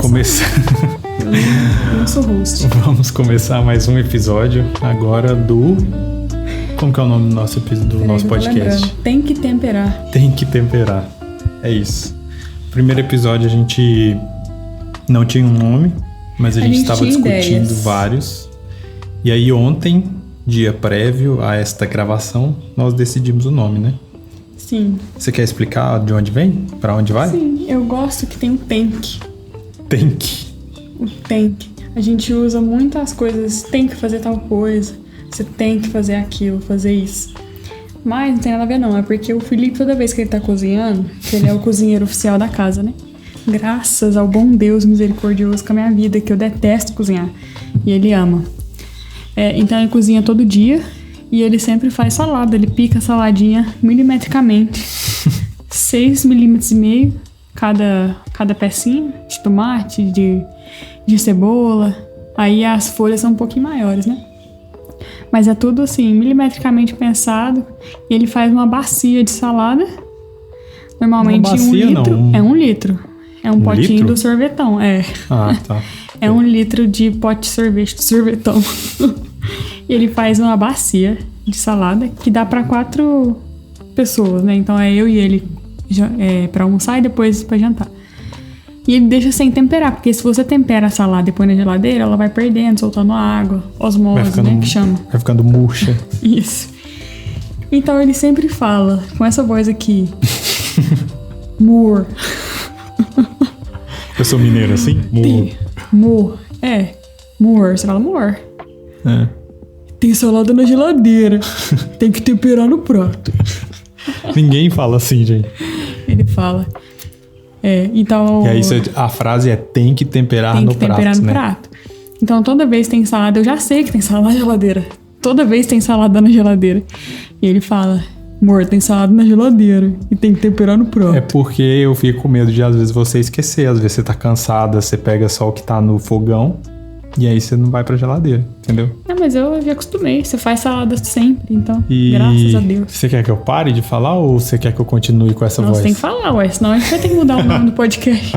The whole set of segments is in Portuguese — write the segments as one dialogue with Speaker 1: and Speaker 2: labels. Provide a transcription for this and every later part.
Speaker 1: Eu não sou host.
Speaker 2: Vamos começar mais um episódio agora do... Como que é o nome do nosso podcast?
Speaker 1: Tem que temperar.
Speaker 2: Tem que temperar. É isso. Primeiro episódio a gente não tinha um nome, mas a gente estava discutindo vários. E aí ontem, dia prévio a esta gravação, nós decidimos o nome, né?
Speaker 1: Sim.
Speaker 2: Você quer explicar de onde vem? Pra onde vai?
Speaker 1: Sim, eu gosto que tem o think.
Speaker 2: Think.
Speaker 1: O think. A gente usa muitas coisas, tem que fazer tal coisa, você tem que fazer aquilo, fazer isso. Mas não tem nada a ver não, é porque o Felipe, toda vez que ele tá cozinhando, que ele é o cozinheiro oficial da casa, né? Graças ao bom Deus misericordioso com a minha vida, que eu detesto cozinhar. E ele ama. Então ele cozinha todo dia e ele sempre faz salada. Ele pica a saladinha milimetricamente. 6,5 mm cada pecinha de tomate, de cebola. Aí as folhas são um pouquinho maiores, né? Mas é tudo assim, milimetricamente pensado. E ele faz uma bacia de salada. Normalmente
Speaker 2: uma bacia,
Speaker 1: 1 litro.
Speaker 2: Não.
Speaker 1: É 1 litro. É um potinho
Speaker 2: litro?
Speaker 1: do sorvetão,
Speaker 2: Ah, tá.
Speaker 1: É 1 litro de pote de sorvete do sorvetão. E ele faz uma bacia de salada que dá pra 4 pessoas, né? Então é eu e ele pra almoçar e depois pra jantar. E ele deixa sem temperar, porque se você tempera a salada e põe na geladeira, ela vai perdendo, soltando água, osmose, né? Que chama.
Speaker 2: Vai ficando murcha.
Speaker 1: Isso. Então ele sempre fala, com essa voz aqui, Moor.
Speaker 2: Eu sou mineiro assim?
Speaker 1: Moor. Moor. Você fala Moor. Tem salada na geladeira. Tem que temperar no prato.
Speaker 2: Ninguém fala assim, gente.
Speaker 1: Ele fala. Então...
Speaker 2: E aí a frase é tem que temperar no prato, né? Tem que temperar no prato.
Speaker 1: Então toda vez que tem salada, eu já sei que tem salada na geladeira. Toda vez tem salada na geladeira. E ele fala, amor, tem salada na geladeira e tem que temperar no prato.
Speaker 2: É porque eu fico com medo de às vezes você esquecer. Às vezes você tá cansada, você pega só o que tá no fogão e aí você não vai pra geladeira, entendeu?
Speaker 1: Não, mas eu já acostumei. Você faz salada sempre, então, graças a Deus.
Speaker 2: Você quer que eu pare de falar ou você quer que eu continue com essa voz?
Speaker 1: Você tem que falar, senão a gente vai ter que mudar o nome do podcast.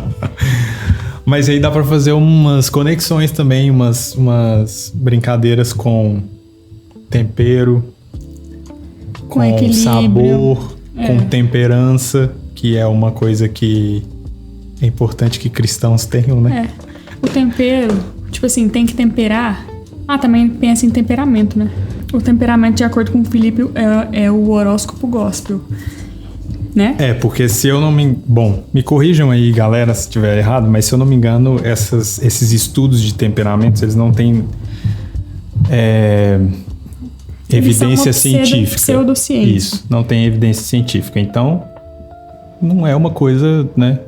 Speaker 2: Mas aí dá pra fazer umas conexões também, umas brincadeiras com tempero, com
Speaker 1: equilíbrio,
Speaker 2: sabor, com temperança, que é uma coisa que é importante que cristãos tenham, né?
Speaker 1: O tempero, tipo assim, tem que temperar. Também pensa em temperamento, né? O temperamento, de acordo com o Felipe, é o horóscopo gospel, né?
Speaker 2: Porque se eu não me... Bom, me corrijam aí, galera, se estiver errado, mas se eu não me engano, esses estudos de temperamentos, eles não têm evidência científica.
Speaker 1: Pseudociência.
Speaker 2: Isso, não tem evidência científica. Então, não é uma coisa, né,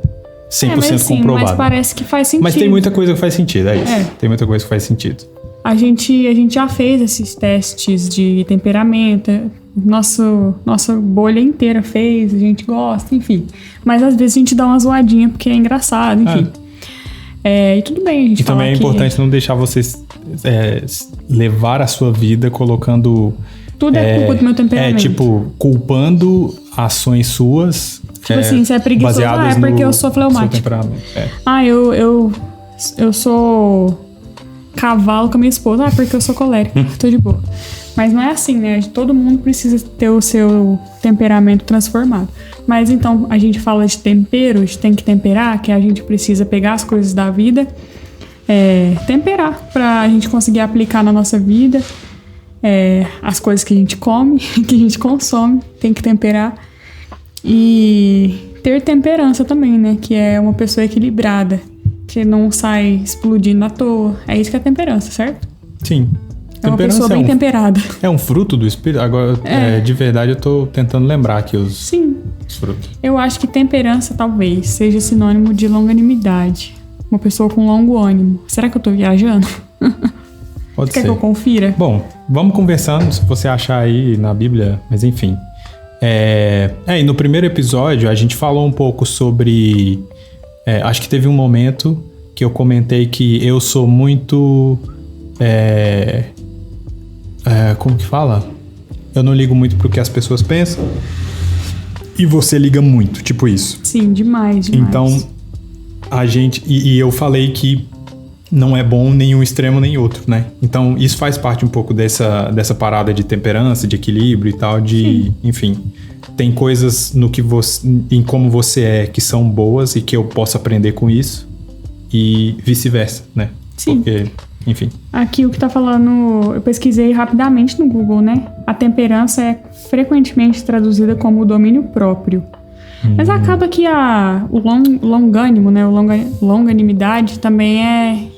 Speaker 2: 100% comprovada.
Speaker 1: Mas parece que faz sentido.
Speaker 2: Mas tem muita coisa que faz sentido, é isso. Tem muita coisa que faz sentido.
Speaker 1: A gente já fez esses testes de temperamento. Nossa bolha inteira fez, a gente gosta, enfim. Mas às vezes a gente dá uma zoadinha porque é engraçado, enfim. E tudo bem a gente falar.
Speaker 2: E também é importante não deixar vocês levar a sua vida colocando...
Speaker 1: Tudo é culpa do meu temperamento.
Speaker 2: Culpando ações suas.
Speaker 1: Tipo assim, se é preguiçoso, é porque eu sou fleumático. Eu sou cavalo com a minha esposa, porque eu sou colérica, tô de boa. Mas não é assim, né? Todo mundo precisa ter o seu temperamento transformado. Mas então, a gente fala de temperos, tem que temperar, que a gente precisa pegar as coisas da vida, temperar, pra gente conseguir aplicar na nossa vida. As coisas que a gente come, que a gente consome, tem que temperar. E ter temperança também, né? Que é uma pessoa equilibrada, que não sai explodindo à toa. É isso que é temperança, certo?
Speaker 2: Sim.
Speaker 1: É uma pessoa bem temperada.
Speaker 2: É um fruto do espírito? Agora, de verdade, eu tô tentando lembrar aqui os frutos.
Speaker 1: Eu acho que temperança talvez seja sinônimo de longanimidade. Uma pessoa com longo ânimo. Será que eu tô viajando?
Speaker 2: Pode ser.
Speaker 1: Quer que eu confira?
Speaker 2: Bom, vamos conversando, se você achar aí na Bíblia, mas enfim. E no primeiro episódio a gente falou um pouco sobre... acho que teve um momento que eu comentei que eu sou muito... como que fala? Eu não ligo muito pro que as pessoas pensam. E você liga muito, tipo isso.
Speaker 1: Sim, demais.
Speaker 2: Então, a gente... E eu falei que não é bom nem um extremo nem outro, né? Então, isso faz parte um pouco dessa parada de temperança, de equilíbrio e tal, enfim... Tem coisas no que em como você é que são boas e que eu posso aprender com isso e vice-versa, né?
Speaker 1: Sim.
Speaker 2: Porque, enfim.
Speaker 1: Aqui o que tá falando, eu pesquisei rapidamente no Google, né? A temperança é frequentemente traduzida como o domínio próprio. Mas acaba que o longânimo, né? O longanimidade também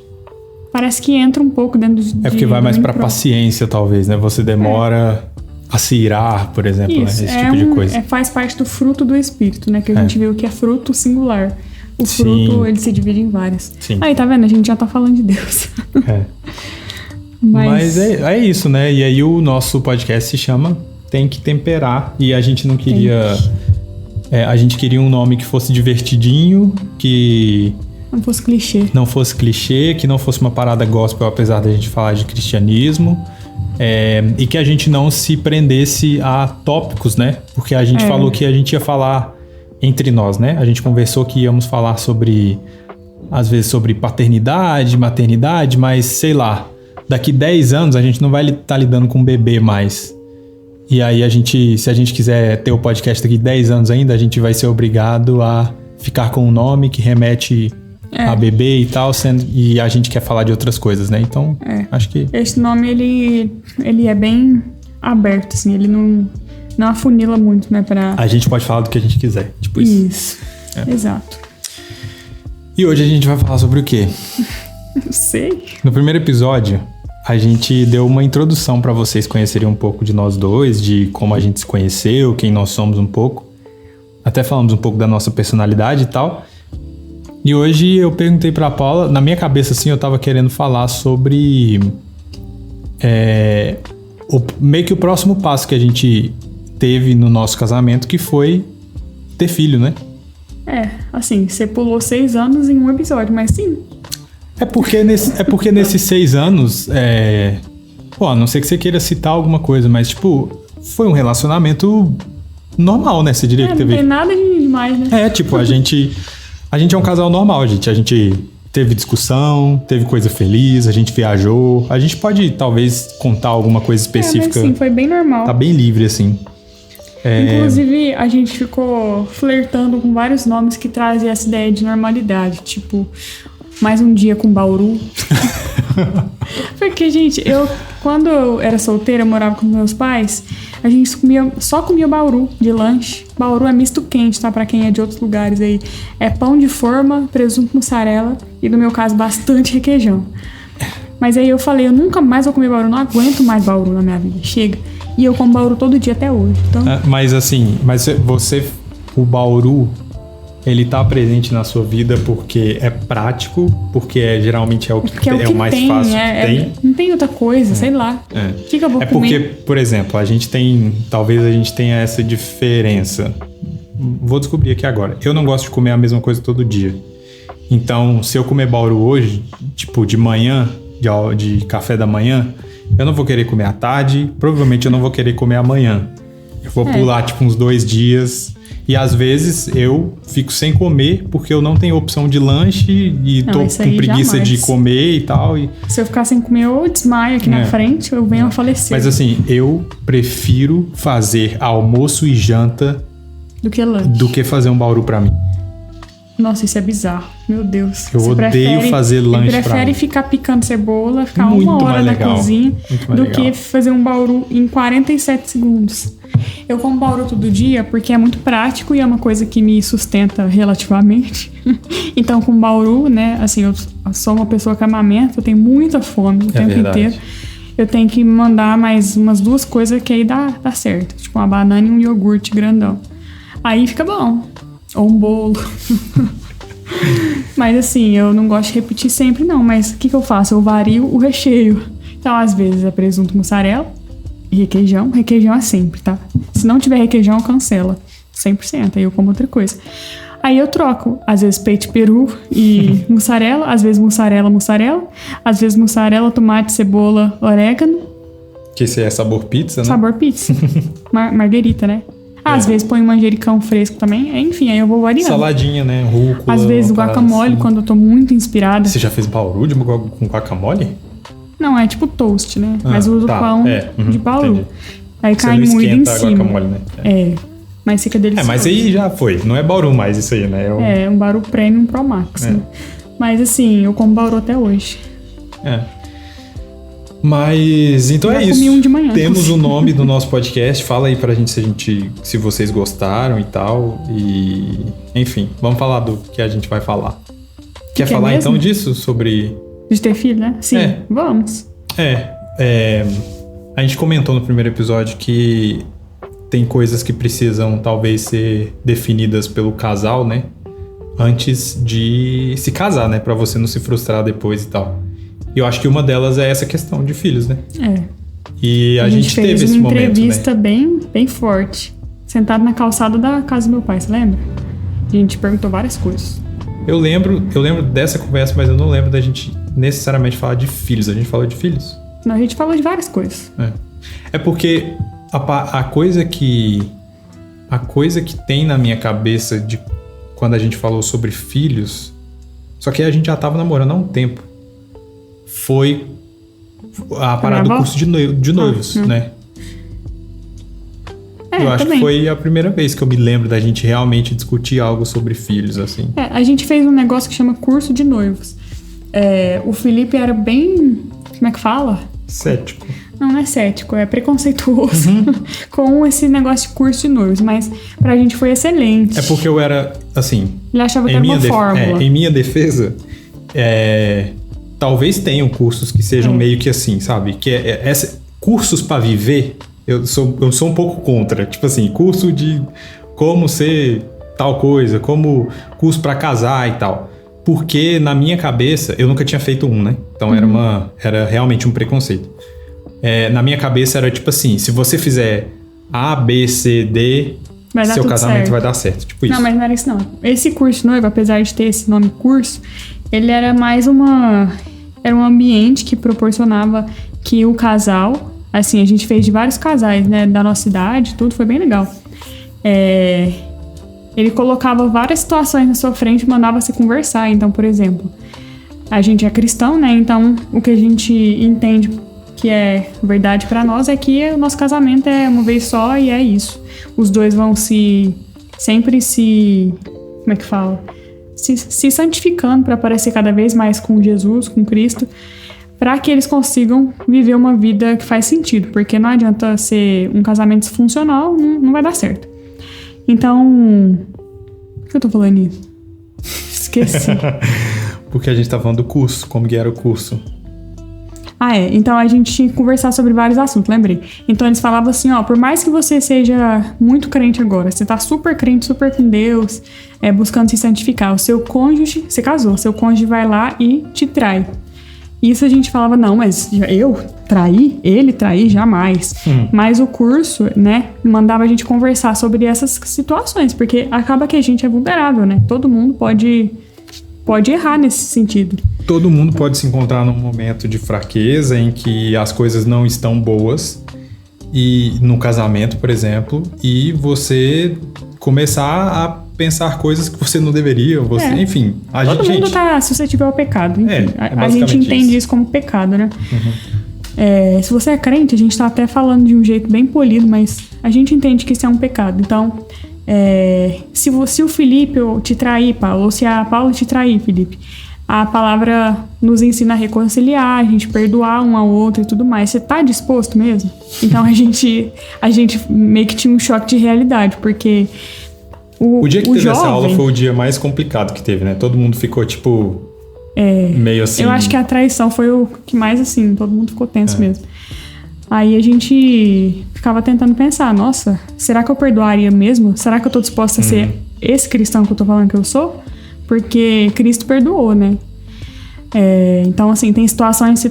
Speaker 1: parece que entra um pouco dentro de...
Speaker 2: É porque vai mais pra paciência, talvez, né? Você demora... a se irar, por exemplo,
Speaker 1: isso,
Speaker 2: né? Esse tipo de coisa.
Speaker 1: Faz parte do fruto do espírito, né? Que a gente viu que é fruto singular. O fruto, ele se divide em várias.
Speaker 2: Sim.
Speaker 1: Aí, tá vendo? A gente já tá falando de Deus.
Speaker 2: Mas é isso, né? E aí o nosso podcast se chama Tem que Temperar. E a gente não queria... a gente queria um nome que fosse divertidinho, que...
Speaker 1: Não fosse clichê.
Speaker 2: Que não fosse uma parada gospel, apesar da gente falar de cristianismo. E que a gente não se prendesse a tópicos, né? Porque a gente falou que a gente ia falar entre nós, né? A gente conversou que íamos falar sobre, às vezes, sobre paternidade, maternidade, mas sei lá, daqui 10 anos a gente não vai estar lidando com um bebê mais. E aí se a gente quiser ter o podcast daqui 10 anos ainda, a gente vai ser obrigado a ficar com um nome que remete a bebê e tal, e a gente quer falar de outras coisas, né? Então, acho que...
Speaker 1: Esse nome, ele é bem aberto, assim, ele não afunila muito, né?
Speaker 2: A gente pode falar do que a gente quiser, tipo isso.
Speaker 1: Exato.
Speaker 2: E hoje a gente vai falar sobre o quê?
Speaker 1: Não sei.
Speaker 2: No primeiro episódio, a gente deu uma introdução pra vocês conhecerem um pouco de nós dois, de como a gente se conheceu, quem nós somos um pouco. Até falamos um pouco da nossa personalidade e tal. E hoje eu perguntei pra Paula, na minha cabeça assim, eu tava querendo falar sobre meio que o próximo passo que a gente teve no nosso casamento, que foi ter filho, né?
Speaker 1: Assim, você pulou 6 anos em um episódio, mas sim.
Speaker 2: É porque nesses 6 anos, a não ser que você queira citar alguma coisa, mas tipo, foi um relacionamento normal, né? Você diria que teve...
Speaker 1: Não tem nada de demais, né?
Speaker 2: A gente é um casal normal, gente. A gente teve discussão, teve coisa feliz, a gente viajou. A gente pode, talvez, contar alguma coisa específica.
Speaker 1: Mas sim, foi bem normal.
Speaker 2: Tá bem livre, assim.
Speaker 1: Inclusive, a gente ficou flertando com vários nomes que trazem essa ideia de normalidade. Tipo, mais um dia com Bauru. Porque, gente, quando eu era solteira, eu morava com meus pais, a gente só comia Bauru de lanche. Bauru é misto quente, tá? Pra quem é de outros lugares aí. É pão de forma, presunto, mussarela e, no meu caso, bastante requeijão. Mas aí eu falei, eu nunca mais vou comer Bauru, não aguento mais Bauru na minha vida. Chega. E eu como Bauru todo dia até hoje. Então...
Speaker 2: Mas assim, o Bauru, ele tá presente na sua vida porque é prático, porque geralmente é o que é o mais
Speaker 1: tem,
Speaker 2: fácil que tem.
Speaker 1: Não tem outra coisa, sei lá. O que eu vou comer?
Speaker 2: Porque, por exemplo, talvez a gente tenha essa diferença. Vou descobrir aqui agora. Eu não gosto de comer a mesma coisa todo dia. Então, se eu comer Bauru hoje, tipo de manhã, de café da manhã, eu não vou querer comer à tarde, provavelmente eu não vou querer comer amanhã. Eu vou pular tipo uns 2 dias. E às vezes eu fico sem comer porque eu não tenho opção de lanche e tô com preguiça de comer e tal.
Speaker 1: Se eu ficar sem comer, eu desmaio aqui na frente, eu venho a falecer.
Speaker 2: Mas assim, eu prefiro fazer almoço e janta do que fazer um Bauru pra mim.
Speaker 1: Nossa, isso é bizarro. Meu Deus.
Speaker 2: Eu odeio fazer lanche pra mim.
Speaker 1: Prefere ficar picando cebola, ficar
Speaker 2: muito
Speaker 1: 1 hora na
Speaker 2: legal.
Speaker 1: cozinha do
Speaker 2: legal.
Speaker 1: que fazer um Bauru em 47 segundos. Eu como Bauru todo dia porque é muito prático e é uma coisa que me sustenta relativamente. Então, com Bauru, né, assim, eu sou uma pessoa que amamenta, eu tenho muita fome o tempo inteiro. Eu tenho que mandar mais umas 2 coisas que aí dá certo. Tipo, uma banana e um iogurte grandão. Aí fica bom. Ou um bolo. Mas assim, eu não gosto de repetir sempre não. Mas o que eu faço? Eu vario o recheio. Então, às vezes é presunto, mussarela e requeijão. Requeijão é sempre, tá? Se não tiver requeijão, cancela 100%. Aí eu como outra coisa. Aí eu troco. Às vezes peito de peru e mussarela. Às vezes mussarela. Às vezes mussarela, tomate, cebola, orégano.
Speaker 2: Que esse é sabor pizza, né?
Speaker 1: Sabor pizza. Marguerita, né? Às vezes põe manjericão fresco também. Enfim, aí eu vou variando.
Speaker 2: Saladinha, né? Rúcula.
Speaker 1: Às vezes guacamole, assim. Quando eu tô muito inspirada.
Speaker 2: Você já fez bauru com guacamole?
Speaker 1: Não, é tipo toast, né? Mas eu uso pão de bauru.
Speaker 2: Entendi.
Speaker 1: Aí
Speaker 2: você
Speaker 1: cai muito em cima.
Speaker 2: Guacamole, né?
Speaker 1: Mas fica delicioso.
Speaker 2: Mas aí já foi. Não é bauru mais isso aí, né?
Speaker 1: Um bauru premium Pro Max, né? Mas assim, eu como bauru até hoje.
Speaker 2: Mas, então
Speaker 1: já
Speaker 2: é isso.
Speaker 1: Comi um de manhã.
Speaker 2: Temos o nome do nosso podcast. Fala aí pra gente se vocês gostaram e tal. E, enfim, vamos falar do que a gente vai falar. Quer falar então disso? Sobre...
Speaker 1: De ter filho, né? Sim, vamos.
Speaker 2: A gente comentou no primeiro episódio que tem coisas que precisam talvez ser definidas pelo casal, né? Antes de se casar, né? Pra você não se frustrar depois e tal. E eu acho que uma delas é essa questão de filhos, né? E a gente teve esse momento, né?
Speaker 1: uma entrevista bem forte. Sentado na calçada da casa do meu pai, você lembra? A gente perguntou várias coisas.
Speaker 2: Eu lembro dessa conversa, mas eu não lembro da gente necessariamente falar de filhos. A gente falou de filhos?
Speaker 1: Não, a gente falou de várias coisas.
Speaker 2: É porque a coisa que tem na minha cabeça de quando a gente falou sobre filhos, só que a gente já tava namorando há um tempo, foi a parada do curso de noivos, né? Eu acho que foi a primeira vez que eu me lembro da gente realmente discutir algo sobre filhos, assim.
Speaker 1: A gente fez um negócio que chama curso de noivos. O Felipe era bem... Como é que fala?
Speaker 2: Cético.
Speaker 1: Não é cético, é preconceituoso com esse negócio de curso de noivos, mas pra gente foi excelente.
Speaker 2: É porque eu era, assim...
Speaker 1: Ele achava que era uma fórmula.
Speaker 2: Em minha defesa, talvez tenham cursos que sejam meio que assim, sabe? Que cursos pra viver, eu sou um pouco contra. Tipo assim, curso de como ser tal coisa, como curso pra casar e tal. Porque na minha cabeça, eu nunca tinha feito um, né? Então era realmente um preconceito. Na minha cabeça era tipo assim, se você fizer A, B, C, D, seu casamento vai dar certo. Tipo isso.
Speaker 1: Não, mas não era isso não. Esse curso noivo, apesar de ter esse nome curso, ele era mais era um ambiente que proporcionava que o casal, assim, a gente fez de vários casais, né, da nossa idade, tudo, foi bem legal. Ele colocava várias situações na sua frente e mandava você conversar. Então, por exemplo, a gente é cristão, né, então o que a gente entende que é verdade pra nós é que o nosso casamento é uma vez só e é isso. Os dois vão sempre como é que fala? Se santificando para parecer cada vez mais com Jesus, com Cristo, para que eles consigam viver uma vida que faz sentido, porque não adianta ser um casamento disfuncional, não vai dar certo. Então, por que eu tô falando isso? Esqueci.
Speaker 2: Porque a gente tá falando do curso, como que era o curso.
Speaker 1: Então a gente tinha que conversar sobre vários assuntos, lembrei. Então eles falavam assim, por mais que você seja muito crente agora, você tá super crente, super com Deus, buscando se santificar, o seu cônjuge, você casou, seu cônjuge vai lá e te trai. Isso a gente falava, não, mas eu trair? Ele trair? Jamais. Mas o curso, né, mandava a gente conversar sobre essas situações, porque acaba que a gente é vulnerável, né? Todo mundo pode errar nesse sentido.
Speaker 2: Todo mundo pode se encontrar num momento de fraqueza em que as coisas não estão boas, e no casamento, por exemplo, e você começar a pensar coisas que você não deveria, enfim.
Speaker 1: Todo mundo tá suscetível ao pecado. Enfim, a gente entende isso como pecado, né? Se você é crente, a gente tá até falando de um jeito bem polido, mas a gente entende que isso é um pecado. Então, se o Felipe te trair, Paulo, ou se a Paula te trair, Felipe, a palavra nos ensina a reconciliar, a gente perdoar um ao outro e tudo mais. Você tá disposto mesmo? Então a gente meio que tinha um choque de realidade, porque
Speaker 2: o dia que teve essa aula foi o dia mais complicado que teve, né? Todo mundo ficou, tipo, meio assim...
Speaker 1: Eu acho que a traição foi o que mais, assim, todo mundo ficou tenso mesmo. Aí a gente ficava tentando pensar, nossa, será que eu perdoaria mesmo? Será que eu tô disposta a ser esse cristão que eu tô falando que eu sou? Porque Cristo perdoou, né? Então, assim, tem situações,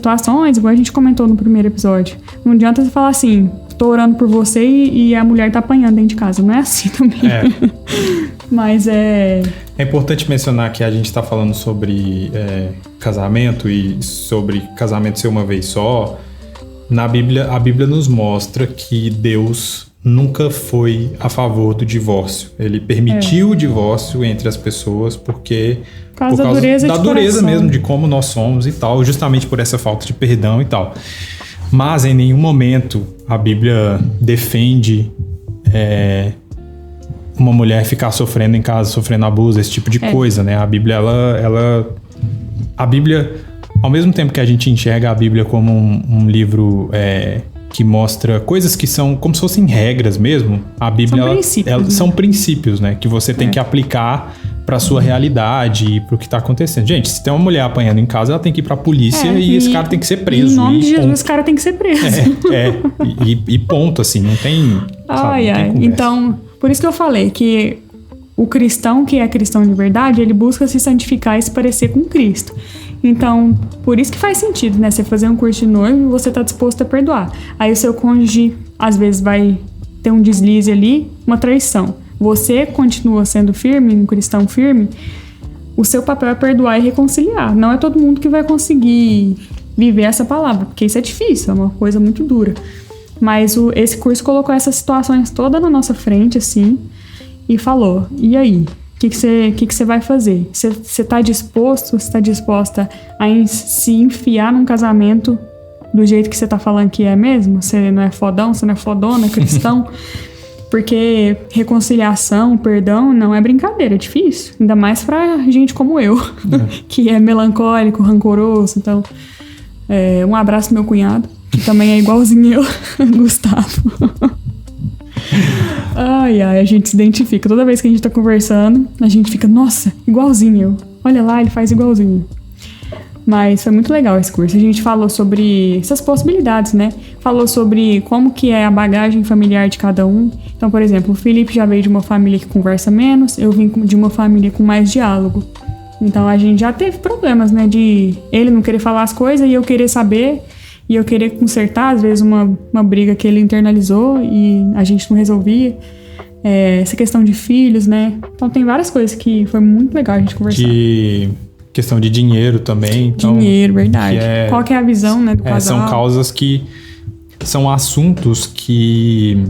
Speaker 1: igual a gente comentou no primeiro episódio. Não adianta você falar assim, tô orando por você e a mulher tá apanhando dentro de casa. Não é assim também. Mas é
Speaker 2: importante mencionar que a gente tá falando sobre casamento e sobre casamento ser uma vez só. Na Bíblia, a Bíblia nos mostra que Deus nunca foi a favor do divórcio. Ele permitiu o divórcio entre as pessoas por causa
Speaker 1: da dureza
Speaker 2: mesmo de como nós somos e tal, justamente por essa falta de perdão e tal. Mas em nenhum momento a Bíblia defende uma mulher ficar sofrendo em casa, sofrendo abuso, esse tipo de coisa, né? A Bíblia, a Bíblia, ao mesmo tempo que a gente enxerga a Bíblia como um livro que mostra coisas que são como se fossem regras mesmo, a Bíblia são princípios, né? Que você tem que aplicar pra sua realidade e pro que tá acontecendo. Gente, se tem uma mulher apanhando em casa, ela tem que ir pra polícia e esse cara tem que ser preso.
Speaker 1: Em nome de Jesus, esse cara tem que ser preso.
Speaker 2: E ponto, assim, não tem...
Speaker 1: Então, por isso que eu falei que o cristão que é cristão de verdade, ele busca se santificar e se parecer com Cristo. Então, por isso que faz sentido, né? Você fazer um curso de noivo e você tá disposto a perdoar. Aí o seu cônjuge, às vezes, vai ter um deslize ali, uma traição. Você continua sendo firme, um cristão firme, o seu papel é perdoar e reconciliar. Não é todo mundo que vai conseguir viver essa palavra, porque isso é difícil, é uma coisa muito dura. Mas esse curso colocou essas situações todas na nossa frente, assim, e falou, e aí? O que você vai fazer? Você tá disposto, você tá disposta a se enfiar num casamento do jeito que você tá falando que é mesmo? Você não é fodão, você não é fodona, cristão? Porque reconciliação, perdão, não é brincadeira, é difícil. Ainda mais pra gente como eu, que é melancólico, rancoroso. Então, um abraço pro meu cunhado, que também é igualzinho eu, Gustavo. A gente se identifica. Toda vez que a gente tá conversando, a gente fica, nossa, igualzinho eu. Olha lá, ele faz igualzinho. Mas foi muito legal esse curso. A gente falou sobre essas possibilidades, né? Falou sobre como que é a bagagem familiar de cada um. Então, por exemplo, o Felipe já veio de uma família que conversa menos, eu vim de uma família com mais diálogo. Então, a gente já teve problemas, né? De ele não querer falar as coisas e eu querer saber e eu querer consertar, às vezes, uma briga que ele internalizou e a gente não resolvia. Essa questão de filhos, né? Então, tem várias coisas que foi muito legal a gente conversar.
Speaker 2: Questão de dinheiro também. Então,
Speaker 1: dinheiro, verdade. Qual que é a visão, né, do casal?
Speaker 2: São causas que... São assuntos que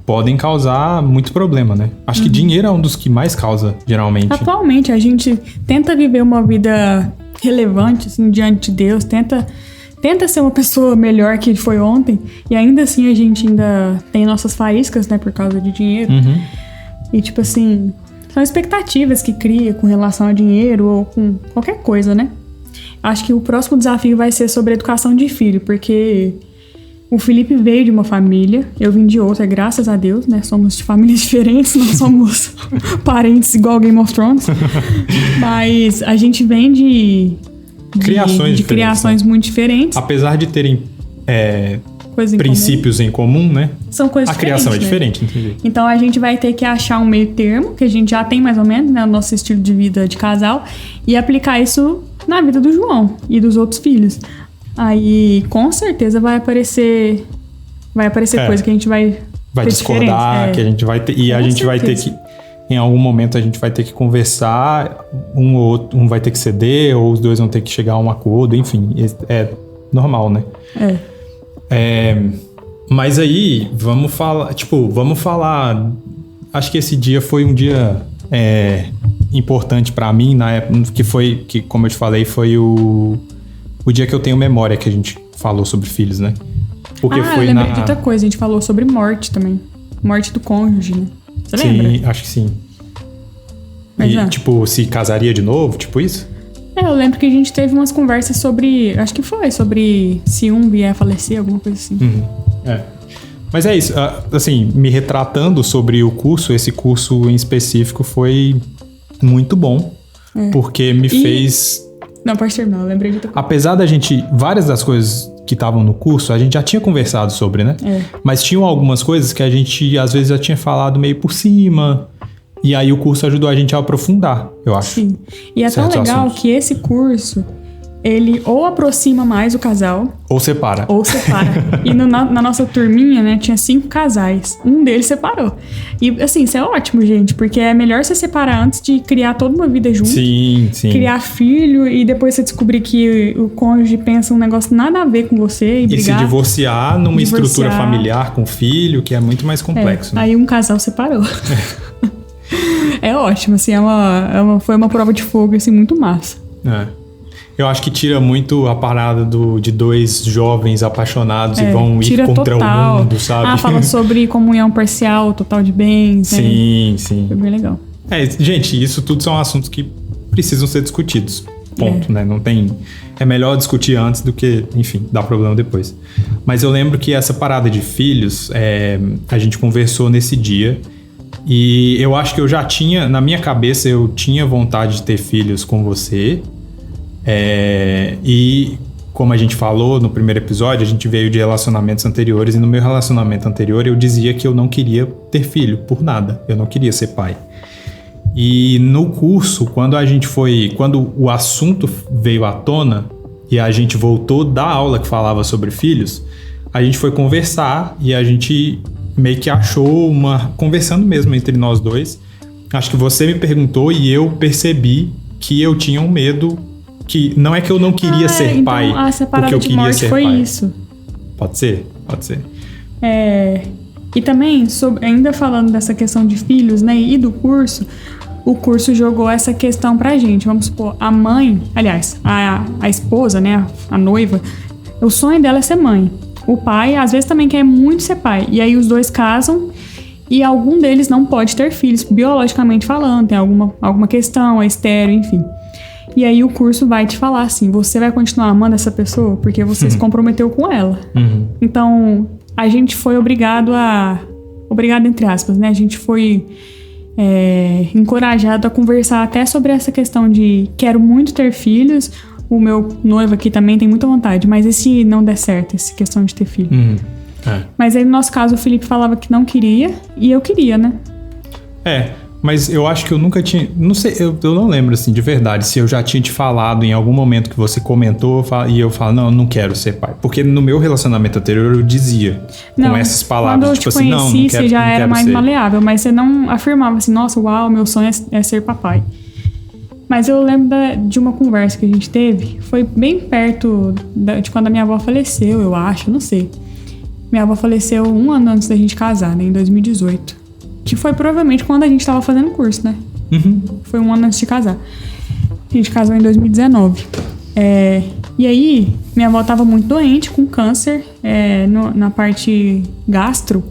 Speaker 2: podem causar muito problema, né? Acho que dinheiro é um dos que mais causa, geralmente.
Speaker 1: Atualmente, a gente tenta viver uma vida relevante, assim, diante de Deus. Tenta ser uma pessoa melhor que foi ontem. E ainda assim, a gente ainda tem nossas faíscas, né, por causa de dinheiro. E, tipo assim... São expectativas que cria com relação a dinheiro ou com qualquer coisa, né? Acho que o próximo desafio vai ser sobre educação de filho, porque o Felipe veio de uma família, eu vim de outra, graças a Deus, né? Somos de famílias diferentes, não somos parentes igual Game of Thrones. Mas a gente vem de criações muito diferentes.
Speaker 2: Apesar de terem princípios em comum, né?
Speaker 1: São coisas diferentes.
Speaker 2: A criação é diferente, entendi.
Speaker 1: Então a gente vai ter que achar um meio termo, que a gente já tem mais ou menos, né? O nosso estilo de vida de casal, e aplicar isso na vida do João e dos outros filhos. Aí, com certeza, vai aparecer coisa que a gente vai
Speaker 2: discordar, que a gente vai ter... E a gente vai ter que... Em algum momento a gente vai ter que conversar, um vai ter que ceder, ou os dois vão ter que chegar a um acordo, enfim. É normal, né? Mas aí, vamos falar... Acho que esse dia foi um dia importante pra mim, na época, que como eu te falei, foi o dia que eu tenho memória, que a gente falou sobre filhos, né? Porque foi
Speaker 1: eu lembrei de outra coisa, a gente falou sobre morte também. Morte do cônjuge, né? Você lembra?
Speaker 2: Sim, acho que sim.
Speaker 1: Mas
Speaker 2: se casaria de novo, tipo isso?
Speaker 1: Eu lembro que a gente teve umas conversas sobre... Acho que foi sobre se um vier a falecer, alguma coisa assim.
Speaker 2: Mas é isso. Assim, me retratando sobre o curso, esse curso em específico foi muito bom. Porque me fez...
Speaker 1: Não, pode terminar, eu lembrei de outra coisa.
Speaker 2: Apesar da gente... Várias das coisas que estavam no curso, a gente já tinha conversado sobre, né? Mas tinham algumas coisas que a gente, às vezes, já tinha falado meio por cima... E aí o curso ajudou a gente a aprofundar, eu acho.
Speaker 1: Sim. E é tão legal que esse curso, ele ou aproxima mais o casal...
Speaker 2: Ou separa.
Speaker 1: E na nossa turminha, né, tinha 5 casais. Um deles separou. E, assim, isso é ótimo, gente, porque é melhor você separar antes de criar toda uma vida junto.
Speaker 2: Sim.
Speaker 1: Criar filho e depois você descobrir que o cônjuge pensa um negócio nada a ver com você e brigar.
Speaker 2: E se divorciar numa estrutura familiar com filho, que é muito mais complexo. Né?
Speaker 1: Aí um casal separou. É ótimo, assim, foi uma prova de fogo, assim, muito massa.
Speaker 2: Eu acho que tira muito a parada de 2 jovens apaixonados e vão ir contra o mundo, sabe?
Speaker 1: Fala sobre comunhão parcial, total de bens,
Speaker 2: Sim.
Speaker 1: Foi bem legal.
Speaker 2: Gente, isso tudo são assuntos que precisam ser discutidos. Ponto, né? Não tem... É melhor discutir antes do que, enfim, dar problema depois. Mas eu lembro que essa parada de filhos, a gente conversou nesse dia e eu acho que eu já tinha... Na minha cabeça, eu tinha vontade de ter filhos com você... E como a gente falou no primeiro episódio, a gente veio de relacionamentos anteriores e no meu relacionamento anterior eu dizia que eu não queria ter filho por nada, eu não queria ser pai. E no curso, quando o assunto veio à tona e a gente voltou da aula que falava sobre filhos, a gente foi conversar e a gente meio que achou conversando mesmo entre nós dois, acho que você me perguntou e eu percebi que eu tinha um medo. Que não é que eu não queria ser pai, porque eu queria ser pai. Isso. Pode ser.
Speaker 1: E também, ainda falando dessa questão de filhos, né, e do curso, o curso jogou essa questão pra gente. Vamos supor, a mãe, aliás, a esposa, né, a noiva, o sonho dela é ser mãe. O pai, às vezes, também quer muito ser pai. E aí os 2 casam e algum deles não pode ter filhos, biologicamente falando, tem alguma questão, é estéril, enfim. E aí o curso vai te falar assim, você vai continuar amando essa pessoa porque você se comprometeu com ela. Então, a gente foi obrigado entre aspas, né? A gente foi encorajado a conversar até sobre essa questão de quero muito ter filhos, o meu noivo aqui também tem muita vontade, mas e se não der certo, essa questão de ter filho? Mas aí no nosso caso o Felipe falava que não queria e eu queria, né?
Speaker 2: Mas eu acho que eu nunca tinha... Não sei, eu não lembro, assim, de verdade, se eu já tinha te falado em algum momento que você comentou e eu falo, não, eu não quero ser pai. Porque no meu relacionamento anterior eu dizia com essas palavras, tipo assim, não quero ser. Você já era mais
Speaker 1: maleável, mas você não afirmava assim, nossa, uau, meu sonho é ser papai. Mas eu lembro de uma conversa que a gente teve, foi bem perto de quando a minha avó faleceu, eu acho, não sei. Minha avó faleceu 1 ano antes da gente casar, né, em 2018. Que foi provavelmente quando a gente tava fazendo curso, né? Foi 1 ano antes de casar. A gente casou em 2019. E aí, minha avó tava muito doente, com câncer na parte gastro.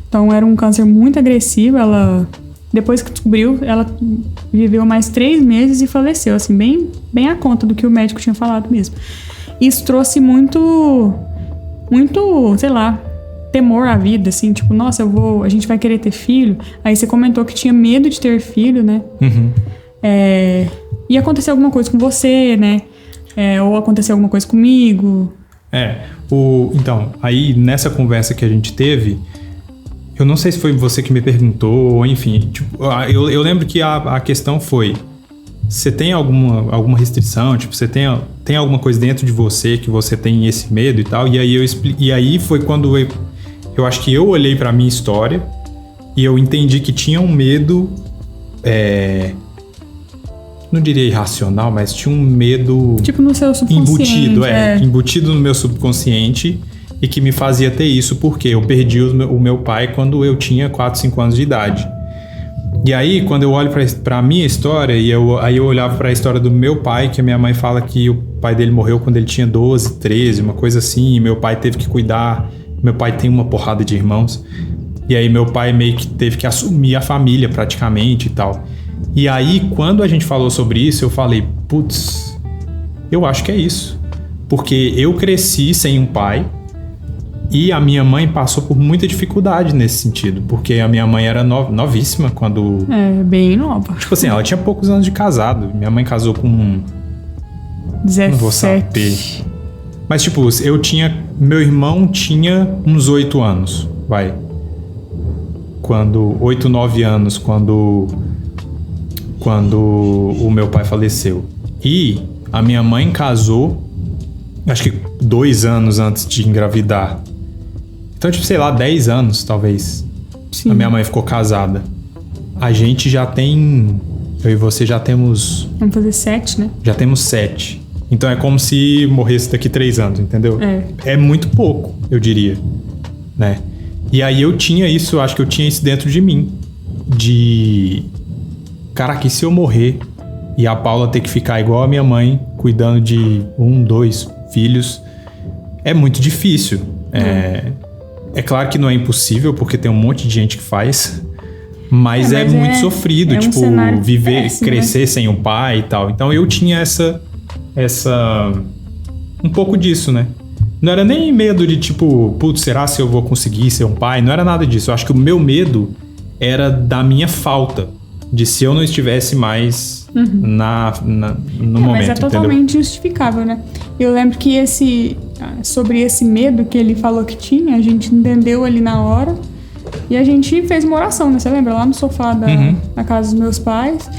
Speaker 1: Então, era um câncer muito agressivo. Ela, depois que descobriu, ela viveu mais 3 meses e faleceu. Assim, bem a conta do que o médico tinha falado mesmo. Isso trouxe muito, sei lá... temor à vida, assim, tipo, nossa, a gente vai querer ter filho. Aí você comentou que tinha medo de ter filho, né? E acontecer alguma coisa com você, né? Ou acontecer alguma coisa comigo.
Speaker 2: Então, aí nessa conversa que a gente teve, eu não sei se foi você que me perguntou, ou enfim, tipo, eu lembro que a questão foi, você tem alguma restrição? Tipo, você tem alguma coisa dentro de você que você tem esse medo e tal? E aí foi quando eu acho que eu olhei pra minha história e eu entendi que tinha um medo, não diria irracional, mas tinha um medo...
Speaker 1: Tipo no seu subconsciente.
Speaker 2: Embutido no meu subconsciente e que me fazia ter isso porque eu perdi o meu pai quando eu tinha 4, 5 anos de idade. E aí, quando eu olho pra minha história, aí eu olhava pra história do meu pai, que a minha mãe fala que o pai dele morreu quando ele tinha 12, 13, uma coisa assim, e meu pai teve que cuidar... Meu pai tem uma porrada de irmãos. E aí meu pai meio que teve que assumir a família praticamente e tal. E aí quando a gente falou sobre isso, eu falei, putz, eu acho que é isso. Porque eu cresci sem um pai e a minha mãe passou por muita dificuldade nesse sentido. Porque a minha mãe era novíssima quando...
Speaker 1: bem nova.
Speaker 2: Tipo assim, ela tinha poucos anos de casado. Minha mãe casou com...
Speaker 1: 17.
Speaker 2: Não vou saber. Mas, tipo, meu irmão tinha uns 8 anos, 8, 9 anos, quando o meu pai faleceu. E a minha mãe casou acho que 2 anos antes de engravidar. Então, tipo, sei lá, 10 anos, talvez.
Speaker 1: Sim.
Speaker 2: A minha mãe ficou casada. A gente já tem... Eu e você já temos...
Speaker 1: Vamos fazer 7, né?
Speaker 2: Já temos 7. Então é como se morresse daqui 3 anos, entendeu?
Speaker 1: É
Speaker 2: muito pouco, eu diria, né? E aí eu tinha isso, acho que eu tinha isso dentro de mim. De... Caraca, e se eu morrer e a Paula ter que ficar igual a minha mãe, cuidando de 1, 2 filhos, é muito difícil. É claro que não é impossível, porque tem um monte de gente que faz, mas é muito sofrido, tipo, viver, péssimo, crescer, né? Sem um pai e tal. Então eu tinha essa um pouco disso, né? Não era nem medo de tipo, putz, será se eu vou conseguir ser um pai? Não era nada disso. Eu acho que o meu medo era da minha falta, de se eu não estivesse mais no momento.
Speaker 1: Mas é totalmente justificável, né? Eu lembro que sobre esse medo que ele falou que tinha, a gente entendeu ali na hora e a gente fez uma oração, né? Você lembra? Lá no sofá da casa dos meus pais.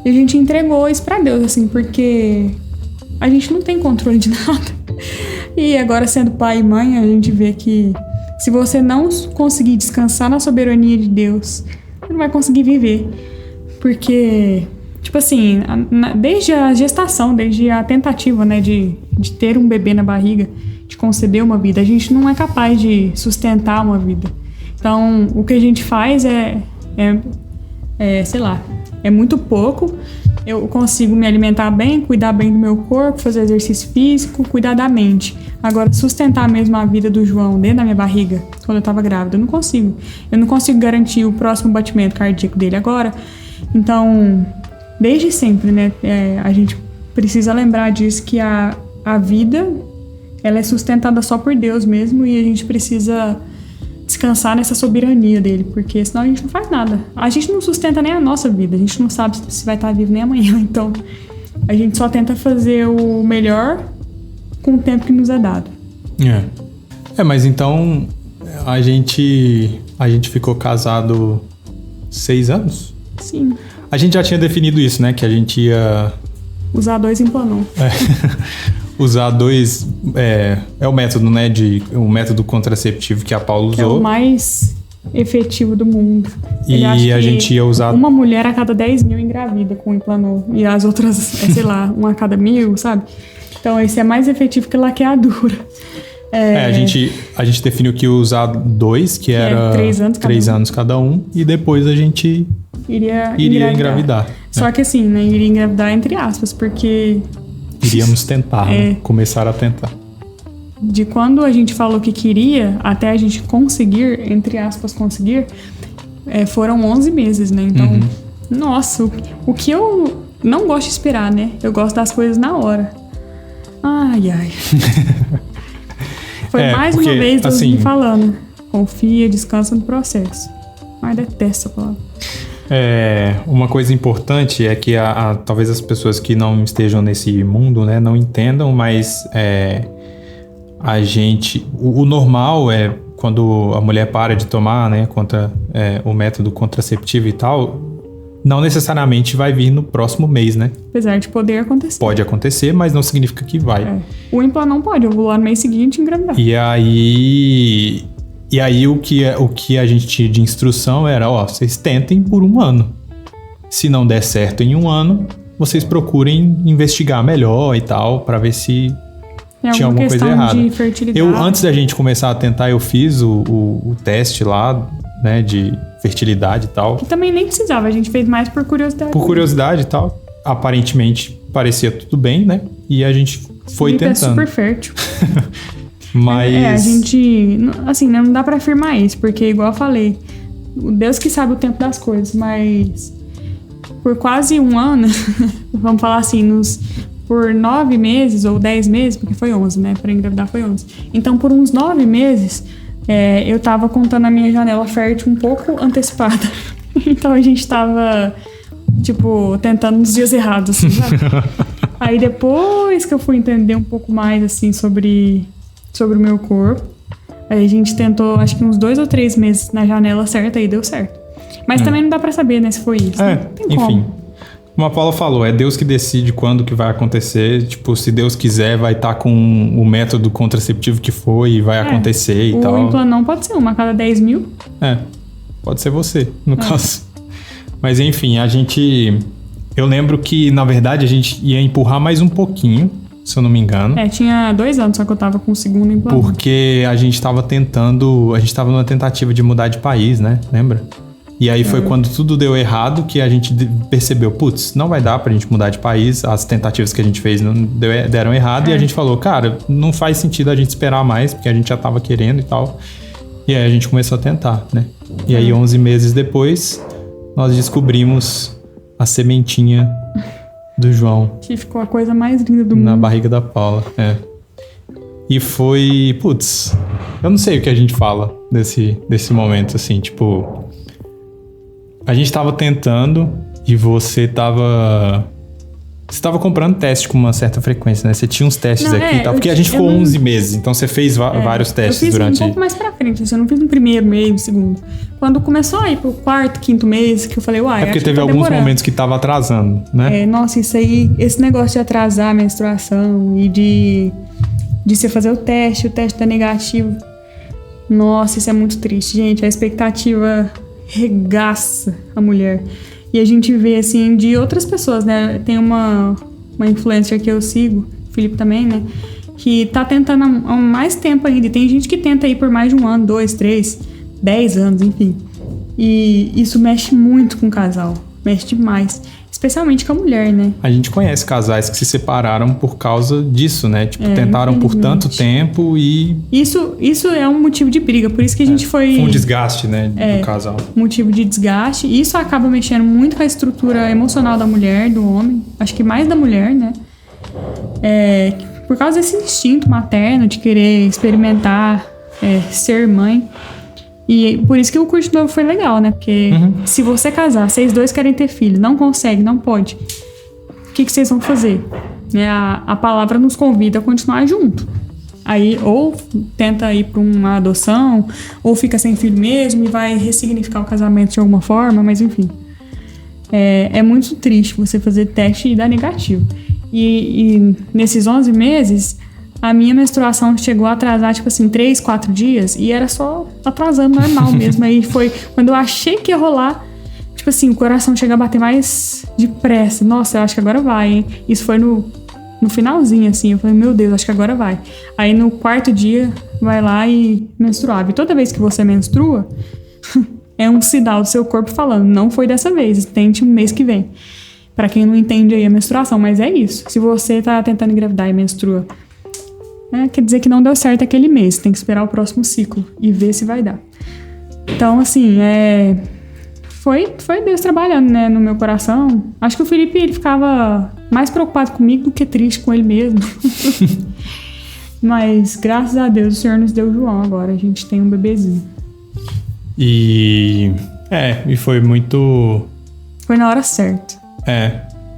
Speaker 1: E a gente entregou isso pra Deus, assim, porque a gente não tem controle de nada. E agora, sendo pai e mãe, a gente vê que se você não conseguir descansar na soberania de Deus, você não vai conseguir viver. Porque, tipo assim, desde a gestação, desde a tentativa, né, de ter um bebê na barriga, de conceber uma vida, a gente não é capaz de sustentar uma vida. Então, o que a gente faz sei lá, é muito pouco. Eu consigo me alimentar bem, cuidar bem do meu corpo, fazer exercício físico, cuidar da mente. Agora, sustentar mesmo a vida do João dentro da minha barriga, quando eu tava grávida, eu não consigo. Eu não consigo garantir o próximo batimento cardíaco dele agora. Então, desde sempre, né, a gente precisa lembrar disso, que a vida, ela é sustentada só por Deus mesmo, e a gente precisa descansar nessa soberania dele, porque senão a gente não faz nada. A gente não sustenta nem a nossa vida, a gente não sabe se vai estar vivo nem amanhã, então a gente só tenta fazer o melhor com o tempo que nos é dado.
Speaker 2: Mas então a gente ficou casado 6 anos?
Speaker 1: Sim.
Speaker 2: A gente já tinha definido isso, né? Que a gente ia...
Speaker 1: Usar 2 Implanon.
Speaker 2: Usar 2... É o método, né? O método contraceptivo que a Paula usou.
Speaker 1: É o mais efetivo do mundo.
Speaker 2: E a gente ia usar...
Speaker 1: Uma mulher a cada 10 mil engravida com o Implanon. E as outras, sei lá, uma a cada 1.000, sabe? Então esse é mais efetivo que laqueadura.
Speaker 2: A gente definiu que ia usar 2, que era 3 anos cada um. E depois a gente... Iria engravidar.
Speaker 1: Só que assim, né? Iria engravidar entre aspas, porque...
Speaker 2: Iríamos tentar, né? Começar a tentar.
Speaker 1: De quando a gente falou que queria, até a gente conseguir, entre aspas, conseguir, foram 11 meses, né? Então, nossa, o que eu não gosto de esperar, né? Eu gosto das coisas na hora. Ai, ai. Foi mais uma vez Deus me falando. Confia, descansa no processo. Mas detesto essa palavra.
Speaker 2: Uma coisa importante é que talvez as pessoas que não estejam nesse mundo, né, não entendam, mas a gente... O normal é quando a mulher para de tomar, né, o método contraceptivo e tal, não necessariamente vai vir no próximo mês, né?
Speaker 1: Apesar de poder acontecer.
Speaker 2: Pode acontecer, mas não significa que vai.
Speaker 1: O Implanon pode ovular no mês seguinte e engravidar.
Speaker 2: E aí o que a gente tinha de instrução era, vocês tentem por 1 ano. Se não der certo em 1 ano, vocês procurem investigar melhor e tal, pra ver se tinha alguma coisa errada.
Speaker 1: De fertilidade.
Speaker 2: Antes da gente começar a tentar, eu fiz o teste lá, né, de fertilidade e tal.
Speaker 1: Que também nem precisava, a gente fez mais por curiosidade.
Speaker 2: Por curiosidade e tal. Aparentemente parecia tudo bem, né? E a gente foi tentando.
Speaker 1: É super fértil.
Speaker 2: Mas...
Speaker 1: a gente... Assim, não dá pra afirmar isso, porque igual eu falei, Deus que sabe o tempo das coisas, mas por quase 1 ano, vamos falar assim, por 9 meses ou 10 meses, porque foi 11, né? Pra engravidar foi 11. Então, por uns 9 meses, eu tava contando a minha janela fértil um pouco antecipada. Então, a gente tava, tipo, tentando nos dias errados, assim, sabe? Aí, depois que eu fui entender um pouco mais, assim, sobre o meu corpo, aí a gente tentou, acho que uns 2 ou 3 meses na janela certa, aí deu certo. Mas também não dá pra saber, né, se foi isso.
Speaker 2: Enfim. Como a Paula falou, é Deus que decide quando que vai acontecer. Tipo, se Deus quiser, vai estar com o método contraceptivo que foi e vai acontecer e tal.
Speaker 1: O implante não pode ser uma a cada 10 mil.
Speaker 2: Pode ser você, no caso. Mas enfim, eu lembro que, na verdade, a gente ia empurrar mais um pouquinho, se eu não me engano.
Speaker 1: Tinha 2 anos, só que eu tava com o segundo implante.
Speaker 2: Porque a gente tava numa tentativa de mudar de país, né? Lembra? E aí foi quando tudo deu errado que a gente percebeu, putz, não vai dar pra gente mudar de país, as tentativas que a gente fez não deram errado, e a gente falou, cara, não faz sentido a gente esperar mais, porque a gente já tava querendo e tal. E aí a gente começou a tentar, né? E aí 11 meses depois, nós descobrimos a sementinha do João.
Speaker 1: Que ficou a coisa mais linda do mundo.
Speaker 2: Na barriga da Paula, E foi, putz, eu não sei o que a gente fala desse momento, assim, tipo... A gente tava tentando e você tava comprando teste com uma certa frequência, né? Você tinha uns testes aqui e tal. Porque a gente ficou 11 meses, então você fez vários testes durante...
Speaker 1: Eu fiz um pouco mais pra frente, assim, eu não fiz no primeiro, meio, segundo. Quando começou a ir pro 4º, 5º mês, que eu falei, uai,
Speaker 2: porque teve alguns momentos que tava atrasando, né?
Speaker 1: Nossa, esse negócio de atrasar a menstruação e de você fazer o teste tá negativo. Nossa, isso é muito triste, gente. A expectativa... regaça a mulher. E a gente vê, assim, de outras pessoas, né? Tem uma influencer que eu sigo, o Felipe também, né? Que tá tentando há mais tempo ainda. E tem gente que tenta ir por mais de 1 ano, 2, 3, 10 anos, enfim. E isso mexe muito com o casal. Mexe demais. Especialmente com a mulher, né?
Speaker 2: A gente conhece casais que se separaram por causa disso, né? Tipo, tentaram por tanto tempo e...
Speaker 1: Isso é um motivo de briga, por isso que a gente foi...
Speaker 2: Foi um desgaste, né, do casal.
Speaker 1: Motivo de desgaste. E isso acaba mexendo muito com a estrutura emocional da mulher, do homem. Acho que mais da mulher, né? Por causa desse instinto materno de querer experimentar, ser mãe. E por isso que o curso novo foi legal, né? Porque se você casar, vocês dois querem ter filho, não consegue, não pode, o que vocês vão fazer? A palavra nos convida a continuar junto. Aí ou tenta ir para uma adoção, ou fica sem filho mesmo e vai ressignificar o casamento de alguma forma, mas enfim. É muito triste você fazer teste e dar negativo. E nesses 11 meses... A minha menstruação chegou a atrasar, tipo assim, 3, 4 dias. E era só atrasando normal mesmo. Aí foi quando eu achei que ia rolar. Tipo assim, o coração chega a bater mais depressa. Nossa, eu acho que agora vai, hein? Isso foi no finalzinho, assim. Eu falei, meu Deus, acho que agora vai. Aí no 4º dia, vai lá e menstruava. E toda vez que você menstrua, é um sinal do seu corpo falando, não foi dessa vez, tente no mês que vem. Pra quem não entende aí a menstruação, mas é isso. Se você tá tentando engravidar e menstrua... quer dizer que não deu certo aquele mês. Tem que esperar o próximo ciclo e ver se vai dar. Então, assim, foi Deus trabalhando, né, no meu coração. Acho que o Felipe, ele ficava mais preocupado comigo do que triste com ele mesmo. Mas, graças a Deus, o Senhor nos deu o João agora. A gente tem um bebezinho.
Speaker 2: E foi muito...
Speaker 1: Foi na hora certa.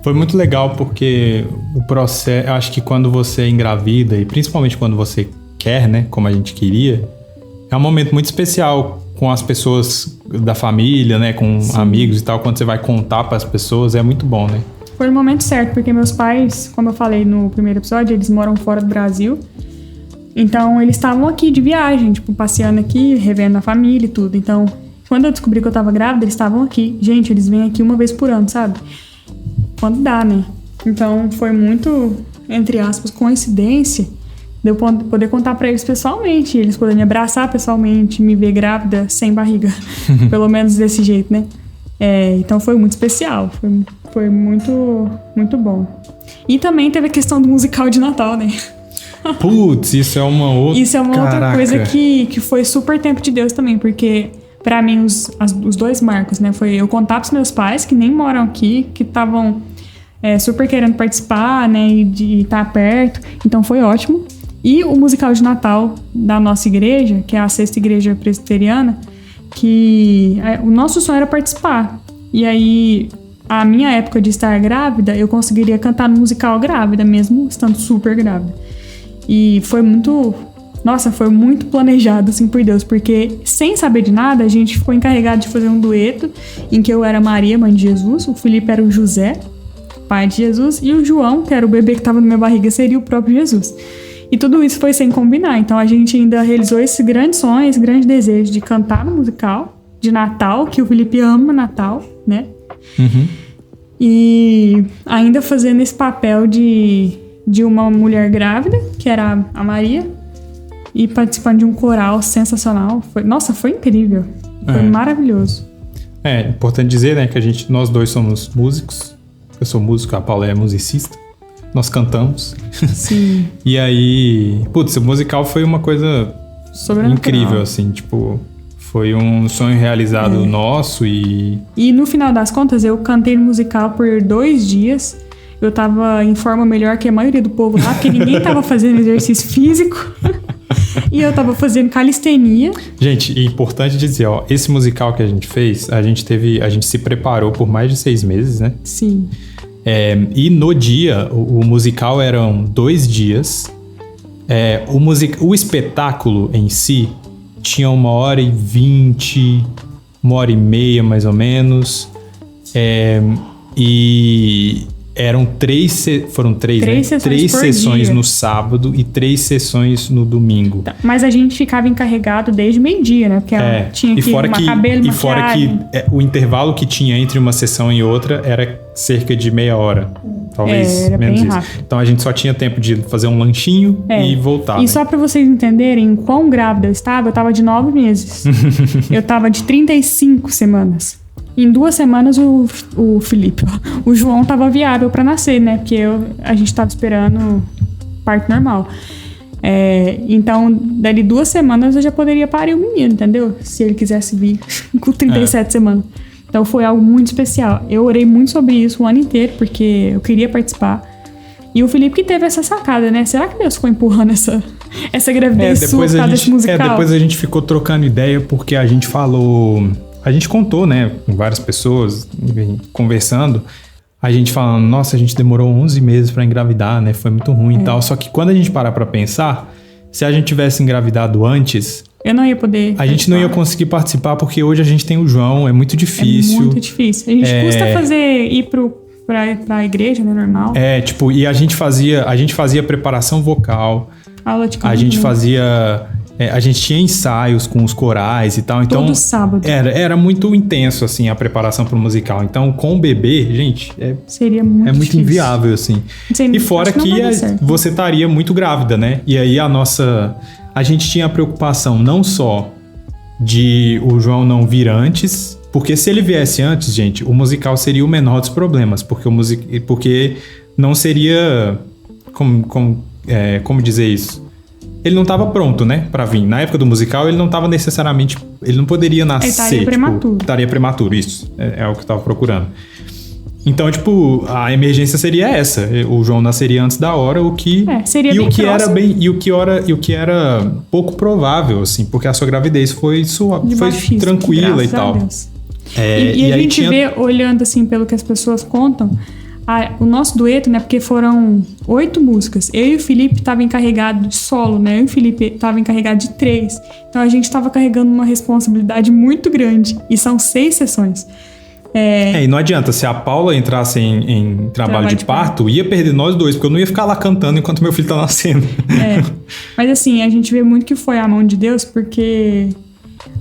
Speaker 2: Foi muito legal porque o processo... Acho que quando você engravida, e principalmente quando você quer, né? Como a gente queria, é um momento muito especial com as pessoas da família, né? Com amigos e tal. Quando você vai contar para as pessoas, é muito bom, né?
Speaker 1: Foi no momento certo, porque meus pais, como eu falei no primeiro episódio, eles moram fora do Brasil. Então, eles estavam aqui de viagem, tipo, passeando aqui, revendo a família e tudo. Então, quando eu descobri que eu tava grávida, eles estavam aqui. Gente, eles vêm aqui uma vez por ano, sabe? Quando dá, né? Então foi muito, entre aspas, coincidência de eu poder contar pra eles pessoalmente, eles poderem me abraçar pessoalmente, me ver grávida sem barriga, pelo menos desse jeito, né? Então foi muito especial, foi muito, muito bom. E também teve a questão do musical de Natal, né?
Speaker 2: Putz, isso é uma outra...
Speaker 1: Isso é uma outra coisa que foi super tempo de Deus também, porque... Pra mim, os 2 marcos, né? Foi eu contar pros meus pais, que nem moram aqui, que estavam super querendo participar, né? E de estar perto. Então, foi ótimo. E o musical de Natal da nossa igreja, que é a 6ª Igreja Presbiteriana, que o nosso sonho era participar. E aí, a minha época de estar grávida, eu conseguiria cantar no musical grávida, mesmo estando super grávida. E foi muito... Nossa, foi muito planejado, assim, por Deus, porque sem saber de nada, a gente ficou encarregado de fazer um dueto em que eu era Maria, mãe de Jesus, o Felipe era o José, pai de Jesus, e o João, que era o bebê que estava na minha barriga, seria o próprio Jesus. E tudo isso foi sem combinar. Então a gente ainda realizou esse grande sonho, esse grande desejo de cantar no musical de Natal, que o Felipe ama Natal, né?
Speaker 2: Uhum.
Speaker 1: E ainda fazendo esse papel de uma mulher grávida, que era a Maria, e participando de um coral sensacional. Foi incrível. Foi maravilhoso.
Speaker 2: É importante dizer, né, que nós dois somos músicos. Eu sou músico, a Paula é musicista. Nós cantamos.
Speaker 1: Sim.
Speaker 2: E aí, putz, o musical foi uma coisa incrível, assim, tipo, foi um sonho realizado nosso e
Speaker 1: no final das contas, eu cantei no musical por 2 dias. Eu tava em forma melhor que a maioria do povo lá, porque ninguém tava fazendo exercício físico. E eu tava fazendo calistenia.
Speaker 2: Gente, é importante dizer, ó, esse musical que a gente fez, a gente se preparou por mais de 6 meses, né?
Speaker 1: Sim.
Speaker 2: E no dia, o musical eram 2 dias. O espetáculo em si tinha 1h20, 1h30 mais ou menos. E eram 3 sessões no sábado e 3 sessões no domingo.
Speaker 1: Tá, mas a gente ficava encarregado desde meio-dia, né? Porque tinha que arrumar cabelo,
Speaker 2: e fora que o intervalo que tinha entre uma sessão e outra era cerca de meia hora. Talvez
Speaker 1: era
Speaker 2: menos
Speaker 1: bem
Speaker 2: isso.
Speaker 1: rápido.
Speaker 2: Então a gente só tinha tempo de fazer um lanchinho e voltar.
Speaker 1: E
Speaker 2: né?
Speaker 1: só pra vocês entenderem quão grávida eu tava de 9 meses. Eu tava de 35 semanas. Em 2 semanas o Felipe, o João tava viável pra nascer, né? Porque a gente tava esperando parto normal. Então, dali 2 semanas eu já poderia parir o menino, entendeu? Se ele quisesse vir com 37 semanas. Então foi algo muito especial. Eu orei muito sobre isso o ano inteiro, porque eu queria participar. E o Felipe que teve essa sacada, né? Será que Deus ficou empurrando essa gravidez sua por causa desse musical?
Speaker 2: Depois a gente ficou trocando ideia, porque a gente falou... A gente contou, né, com várias pessoas, conversando, a gente falando, nossa, a gente demorou 11 meses pra engravidar, né, foi muito ruim e tal. Só que quando a gente parar pra pensar, se a gente tivesse engravidado antes...
Speaker 1: Eu não ia poder
Speaker 2: A gente não ia conseguir participar, porque hoje a gente tem o João, é muito difícil.
Speaker 1: É muito difícil. A gente custa ir pra igreja, né, normal.
Speaker 2: E a gente fazia preparação vocal.
Speaker 1: Aula de canto.
Speaker 2: A gente fazia... a gente tinha ensaios com os corais e tal, então...
Speaker 1: Todo sábado.
Speaker 2: Era muito intenso, assim, a preparação pro musical. Então, com o bebê, gente,
Speaker 1: seria muito difícil.
Speaker 2: Inviável, assim. E fora que você estaria muito grávida, né? E aí a gente tinha a preocupação não só de o João não vir antes, porque se ele viesse antes, gente, o musical seria o menor dos problemas, porque não seria... Como dizer isso? Ele não estava pronto, né, pra vir. Na época do musical, ele não estava necessariamente... Ele não poderia nascer.
Speaker 1: Ele estaria prematuro.
Speaker 2: Estaria prematuro, isso. É o que eu estava procurando. Então, a emergência seria essa. O João nasceria antes da hora, o que...
Speaker 1: seria bem próximo.
Speaker 2: E o que era pouco provável, assim, porque a sua gravidez foi tranquila e tal.
Speaker 1: E a gente vê, olhando, assim, pelo que as pessoas contam... o nosso dueto, né? Porque foram 8 músicas. Eu e o Felipe estavam encarregados de solo, né? Eu e o Felipe estavam encarregados de 3. Então a gente estava carregando uma responsabilidade muito grande. E são 6 sessões.
Speaker 2: E não adianta, se a Paula entrasse em trabalho de parto, ia perder nós dois, porque eu não ia ficar lá cantando enquanto meu filho tá nascendo.
Speaker 1: Mas assim, a gente vê muito que foi a mão de Deus, porque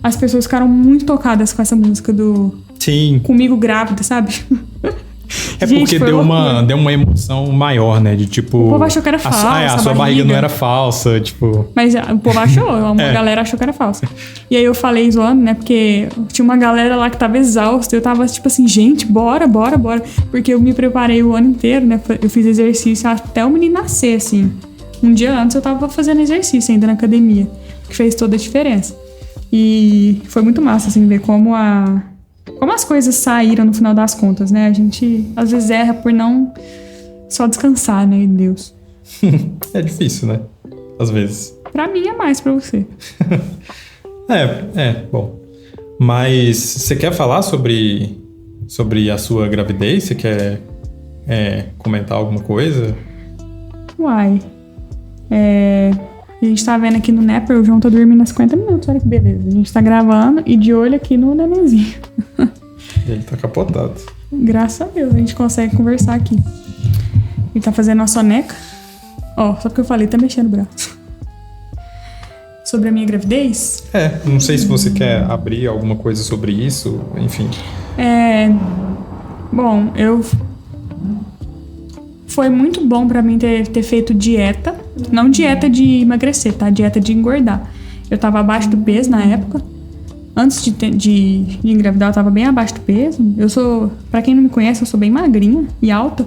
Speaker 1: as pessoas ficaram muito tocadas com essa música do...
Speaker 2: Sim.
Speaker 1: Comigo grávida, sabe?
Speaker 2: Porque deu uma emoção maior, né? De tipo...
Speaker 1: O povo achou que era falsa.
Speaker 2: A sua barriga não era falsa, tipo...
Speaker 1: Mas o povo achou, uma galera achou que era falsa. E aí eu falei zoando, né? Porque tinha uma galera lá que tava exausta. Eu tava tipo assim, gente, bora. Porque eu me preparei o ano inteiro, né? Eu fiz exercício até o menino nascer, assim. Um dia antes eu tava fazendo exercício ainda na academia. Que fez toda a diferença. E foi muito massa, assim, ver como as coisas saíram no final das contas, né? A gente, às vezes, erra por não só descansar, né, em Deus.
Speaker 2: É difícil, né? Às vezes.
Speaker 1: Pra mim é mais pra você.
Speaker 2: Bom. Mas você quer falar sobre a sua gravidez? Você quer comentar alguma coisa?
Speaker 1: Uai. A gente tá vendo aqui no Napper, o João tá dormindo há 50 minutos, olha que beleza. A gente tá gravando e de olho aqui no nenenzinho.
Speaker 2: Ele tá capotado.
Speaker 1: Graças a Deus, a gente consegue conversar aqui. Ele tá fazendo uma soneca. Ó, só porque eu falei, tá mexendo o braço. Sobre a minha gravidez?
Speaker 2: Não sei se você quer abrir alguma coisa sobre isso, enfim.
Speaker 1: Bom, foi muito bom pra mim ter feito dieta. Não dieta de emagrecer, tá? Dieta de engordar. Eu tava abaixo do peso na época. Antes de engravidar, eu tava bem abaixo do peso. Pra quem não me conhece, eu sou bem magrinha e alta.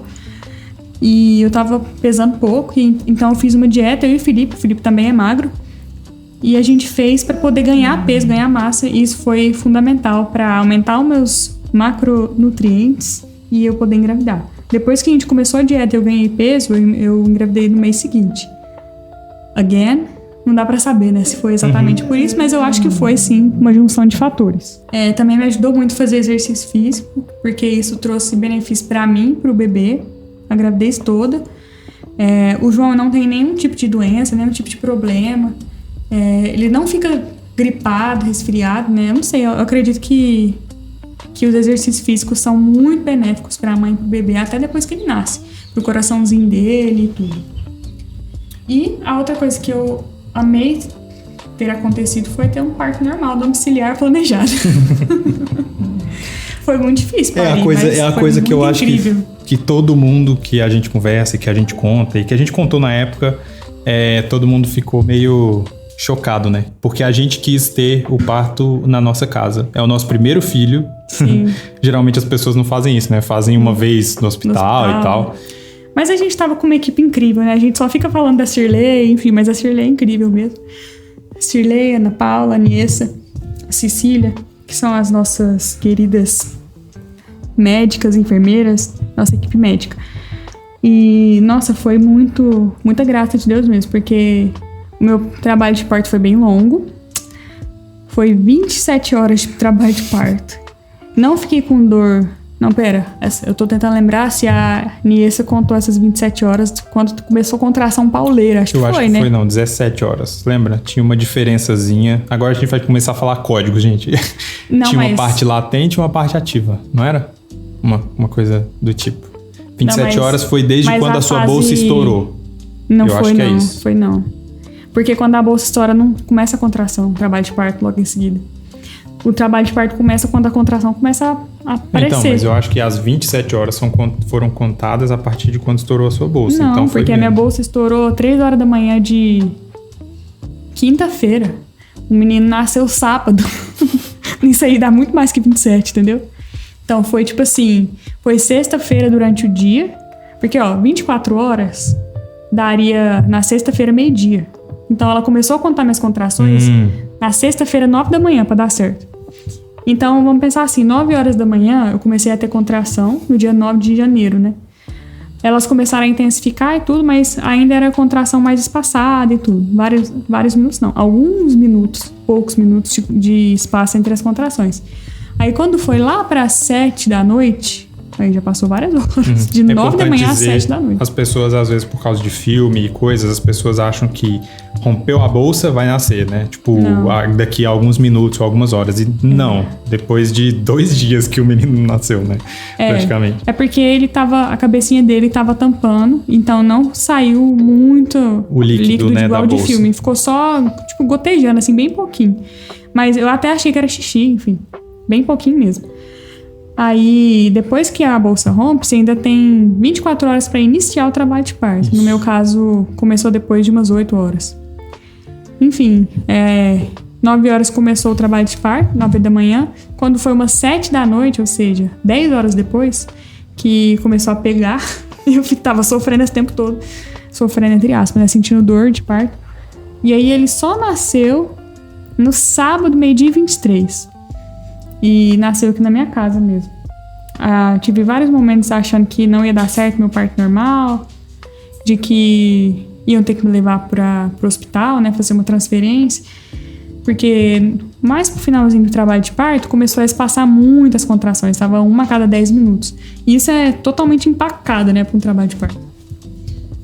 Speaker 1: E eu tava pesando pouco, então eu fiz uma dieta, eu e o Felipe também é magro. E a gente fez pra poder ganhar peso, ganhar massa. E isso foi fundamental pra aumentar os meus macronutrientes e eu poder engravidar. Depois que a gente começou a dieta e eu ganhei peso, eu engravidei no mês seguinte. Again, não dá pra saber, né, se foi exatamente por isso, mas eu acho que foi, sim, uma junção de fatores. Também me ajudou muito fazer exercício físico, porque isso trouxe benefício pra mim, pro bebê, a gravidez toda. O João não tem nenhum tipo de doença, nenhum tipo de problema. Ele não fica gripado, resfriado, né? Eu não sei, eu acredito que os exercícios físicos são muito benéficos pra mãe e pro bebê, até depois que ele nasce, pro coraçãozinho dele e tudo. E a outra coisa que eu amei ter acontecido foi ter um parto normal, domiciliar, planejado. Foi muito difícil pra mim,
Speaker 2: é a coisa que eu acho que todo mundo que a gente conversa e que a gente conta e que a gente contou na época, todo mundo ficou meio chocado, né? Porque a gente quis ter o parto na nossa casa. É o nosso primeiro filho.
Speaker 1: Sim.
Speaker 2: Geralmente as pessoas não fazem isso, né? Fazem uma vez no hospital e tal.
Speaker 1: Mas a gente tava com uma equipe incrível, né? A gente só fica falando da Cirlei, enfim, mas a Cirlei é incrível mesmo. A Cirlei, Ana Paula, a Niessa, a Cecília, que são as nossas queridas médicas, enfermeiras, nossa equipe médica. E, nossa, foi muita graça de Deus mesmo, porque o meu trabalho de parto foi bem longo. Foi 27 horas de trabalho de parto. Não fiquei com dor. Não, pera. Eu tô tentando lembrar se a Niessa contou essas 27 horas quando começou a contração pauleira. Acho que foi, né?
Speaker 2: Foi, 17 horas. Lembra? Tinha uma diferençazinha. Agora a gente vai começar a falar código, gente. Tinha uma parte latente e uma parte ativa, não era? Uma coisa do tipo. 27 horas foi desde quando a sua bolsa estourou.
Speaker 1: Não foi, não. Foi não. Porque quando a bolsa estoura, não começa a contração, o trabalho de parto logo em seguida. O trabalho de parto começa quando a contração começa a aparecer.
Speaker 2: Então, mas eu acho que as 27 horas foram contadas a partir de quando estourou a sua bolsa.
Speaker 1: Não,
Speaker 2: então
Speaker 1: porque a minha bolsa estourou 3 horas da manhã de quinta-feira. O menino nasceu sábado. Isso aí dá muito mais que 27, entendeu? Então foi tipo assim, foi sexta-feira durante o dia. Porque, 24 horas daria na sexta-feira meio-dia. Então ela começou a contar minhas contrações na sexta-feira, 9 da manhã, pra dar certo. Então vamos pensar assim, 9 horas da manhã eu comecei a ter contração no dia 9 de janeiro, né? Elas começaram a intensificar e tudo, mas ainda era contração mais espaçada e tudo. Vários minutos não, alguns minutos, poucos minutos de espaço entre as contrações. Aí quando foi lá para 7 da noite... Aí já passou várias horas. De 9 da manhã às 7 da noite.
Speaker 2: As pessoas, às vezes, por causa de filme e coisas, as pessoas acham que rompeu a bolsa, vai nascer, né? Tipo, daqui a alguns minutos ou algumas horas. E não, depois de 2 dias que o menino nasceu, né? Praticamente.
Speaker 1: É porque a cabecinha dele tava tampando, então não saiu muito
Speaker 2: o líquido, né,
Speaker 1: igual
Speaker 2: da
Speaker 1: de
Speaker 2: bolsa.
Speaker 1: filme. Ficou só, tipo, gotejando, assim, bem pouquinho. Mas eu até achei que era xixi, enfim. Bem pouquinho mesmo. Aí, depois que a bolsa rompe, você ainda tem 24 horas para iniciar o trabalho de parto. No meu caso, começou depois de umas 8 horas. Enfim, 9 horas começou o trabalho de parto, 9 da manhã. Quando foi umas 7 da noite, ou seja, 10 horas depois, que começou a pegar, eu tava sofrendo esse tempo todo. Sofrendo entre aspas, né? Sentindo dor de parto. E aí ele só nasceu no sábado, meio-dia e 23. E nasceu aqui na minha casa mesmo. Tive vários momentos achando que não ia dar certo meu parto normal, de que iam ter que me levar pro hospital, né, fazer uma transferência, porque mais pro finalzinho do trabalho de parto começou a espaçar muitas contrações, estava uma a cada 10 minutos. E isso é totalmente empacado, né, para um trabalho de parto.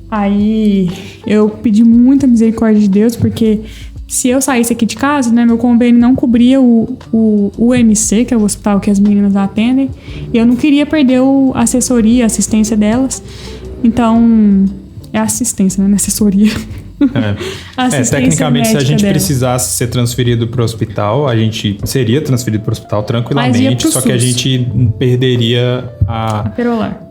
Speaker 1: Aí eu pedi muita misericórdia de Deus, porque se eu saísse aqui de casa, né, meu convênio não cobria o UMC, que é o hospital que as meninas atendem, e eu não queria perder a assessoria, a assistência delas. Então, é assistência, né? Não é assessoria.
Speaker 2: Tecnicamente, se a gente precisasse ser transferido para o hospital, a gente seria transferido para o hospital tranquilamente, só que a gente perderia a
Speaker 1: Perolar.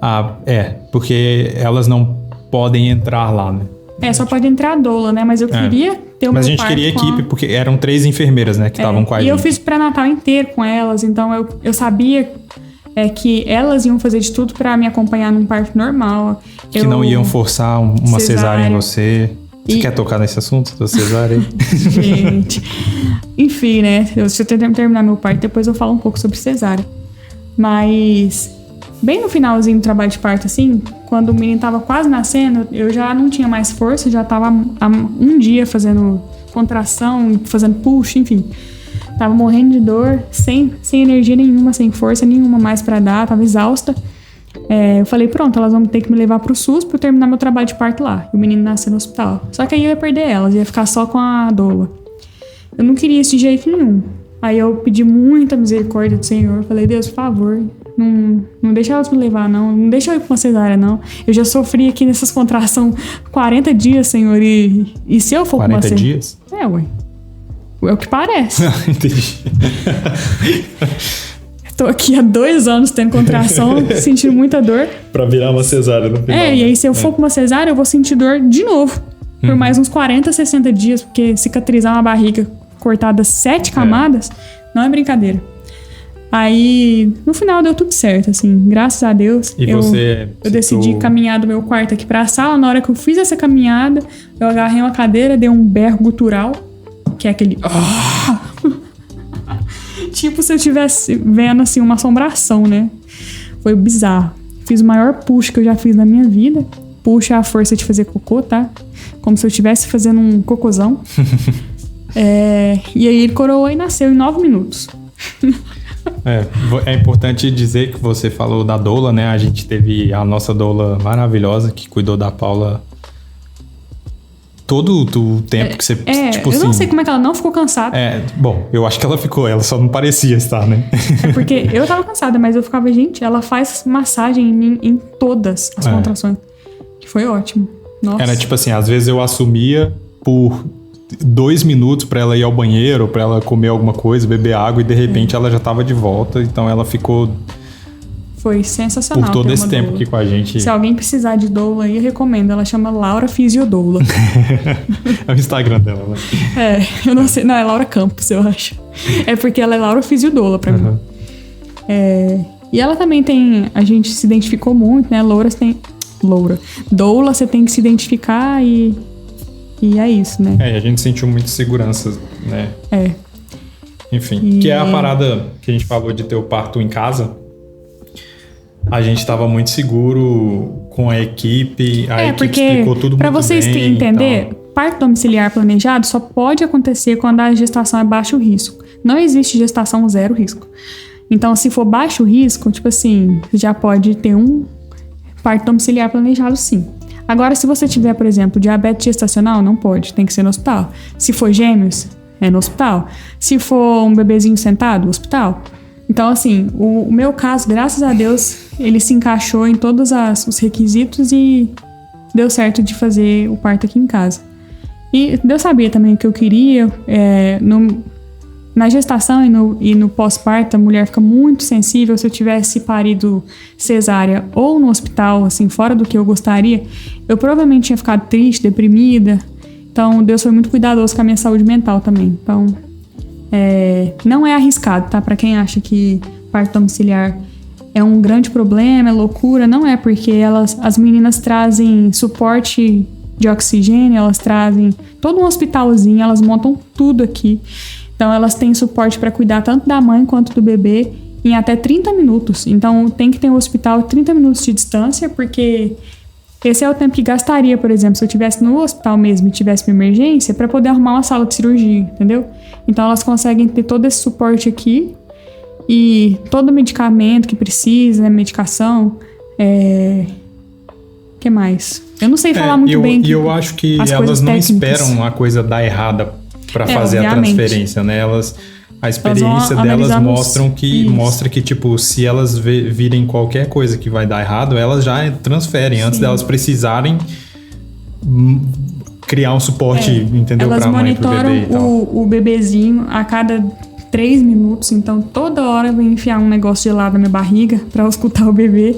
Speaker 2: Porque elas não podem entrar lá, né?
Speaker 1: Só pode entrar a doula, né? Mas eu queria ter o meu parto. Mas a gente
Speaker 2: queria equipe, porque eram 3 enfermeiras, né, que estavam com a gente.
Speaker 1: E eu fiz o pré-natal inteiro com elas, então eu sabia que elas iam fazer de tudo pra me acompanhar num parto normal.
Speaker 2: Que não iam forçar uma cesárea em você. Você quer tocar nesse assunto da cesárea?
Speaker 1: Gente. Enfim, né? Se eu terminar meu parto, depois eu falo um pouco sobre cesárea. Mas, bem no finalzinho do trabalho de parto, assim, quando o menino tava quase nascendo, eu já não tinha mais força, já tava há um dia fazendo contração, fazendo push, enfim. Tava morrendo de dor, sem energia nenhuma, sem força nenhuma mais pra dar, tava exausta. Eu falei, pronto, elas vão ter que me levar pro SUS pra eu terminar meu trabalho de parto lá. E o menino nascer no hospital. Só que aí eu ia perder elas, ia ficar só com a doula. Eu não queria isso de jeito nenhum. Aí eu pedi muita misericórdia do Senhor. Eu falei, Deus, por favor, não deixa elas me levar, não. Não deixa eu ir pra uma cesárea, não. Eu já sofri aqui nessas contrações 40 dias, Senhor. E se eu for pra uma cesárea...
Speaker 2: 40 dias?
Speaker 1: Ué. É o que parece.
Speaker 2: Entendi.
Speaker 1: Tô aqui há 2 anos tendo contração, sentindo muita dor.
Speaker 2: Pra virar uma cesárea no final.
Speaker 1: E aí se eu for pra uma cesárea, eu vou sentir dor de novo. Por mais uns 40, 60 dias, porque cicatrizar uma barriga cortada 7 camadas, não é brincadeira. Aí, no final deu tudo certo, assim, graças a Deus.
Speaker 2: E
Speaker 1: eu decidi caminhar do meu quarto aqui pra sala. Na hora que eu fiz essa caminhada, eu agarrei uma cadeira, dei um berro gutural, que é aquele... Tipo se eu estivesse vendo, assim, uma assombração, né? Foi bizarro. Fiz o maior push que eu já fiz na minha vida. Push é a força de fazer cocô, tá? Como se eu estivesse fazendo um cocôzão. E aí ele coroou e nasceu em 9 minutos.
Speaker 2: É importante dizer que você falou da doula, né? A gente teve a nossa doula maravilhosa que cuidou da Paula todo o tempo que você... tipo
Speaker 1: eu
Speaker 2: assim,
Speaker 1: não sei como é que ela não ficou cansada.
Speaker 2: Bom, eu acho que ela ficou, ela só não parecia estar, né?
Speaker 1: Porque eu tava cansada, mas eu ficava, gente, ela faz massagem em mim em todas as contrações. Que foi ótimo. Nossa.
Speaker 2: Era tipo assim, às vezes eu assumia por 2 minutos pra ela ir ao banheiro, pra ela comer alguma coisa, beber água, e de repente ela já tava de volta, então ela ficou...
Speaker 1: Foi sensacional.
Speaker 2: Por todo esse tempo aqui com a gente.
Speaker 1: Se alguém precisar de doula aí, eu recomendo. Ela chama Laura Fisiodoula.
Speaker 2: É o Instagram dela, né?
Speaker 1: Eu não sei. Não, é Laura Campos, eu acho. É porque ela é Laura Fisiodoula pra mim. E ela também tem... A gente se identificou muito, né? Doula, você tem que se identificar e é isso, né?
Speaker 2: E a gente sentiu muita segurança, né? Enfim, que é a parada que a gente falou de ter o parto em casa. A gente estava muito seguro com a equipe, a equipe explicou tudo muito bem.
Speaker 1: Para vocês entender, parto domiciliar planejado só pode acontecer quando a gestação é baixo risco. Não existe gestação 0 risco. Então, se for baixo risco, tipo assim, já pode ter um parto domiciliar planejado, sim. Agora, se você tiver, por exemplo, diabetes gestacional, não pode, tem que ser no hospital. Se for gêmeos, é no hospital. Se for um bebezinho sentado, hospital. Então, assim, o meu caso, graças a Deus, ele se encaixou em todos os requisitos e deu certo de fazer o parto aqui em casa. E Deus sabia também o que eu queria. Na gestação e no pós-parto, a mulher fica muito sensível. Se eu tivesse parido cesárea ou no hospital, assim, fora do que eu gostaria, eu provavelmente tinha ficado triste, deprimida. Então, Deus foi muito cuidadoso com a minha saúde mental também. Então... não é arriscado, tá? Pra quem acha que parto domiciliar é um grande problema, é loucura, não é, porque as meninas trazem suporte de oxigênio, elas trazem todo um hospitalzinho, elas montam tudo aqui. Então elas têm suporte para cuidar tanto da mãe quanto do bebê em até 30 minutos. Então tem que ter um hospital a 30 minutos de distância, porque esse é o tempo que gastaria, por exemplo, se eu estivesse no hospital mesmo e tivesse uma emergência, para poder arrumar uma sala de cirurgia, entendeu? Então elas conseguem ter todo esse suporte aqui e todo o medicamento que precisa, medicação, que mais? Eu não sei falar muito bem.
Speaker 2: E eu acho que elas não esperam a coisa dar errada para fazer a transferência, né? A experiência delas mostra que, tipo, se elas virem qualquer coisa que vai dar errado, elas já transferem antes delas precisarem criar um suporte, entendeu?
Speaker 1: Elas
Speaker 2: pra mãe, pro bebê e tal.
Speaker 1: o bebezinho a cada 3 minutos, então toda hora vem enfiar um negócio gelado na minha barriga pra eu escutar o bebê.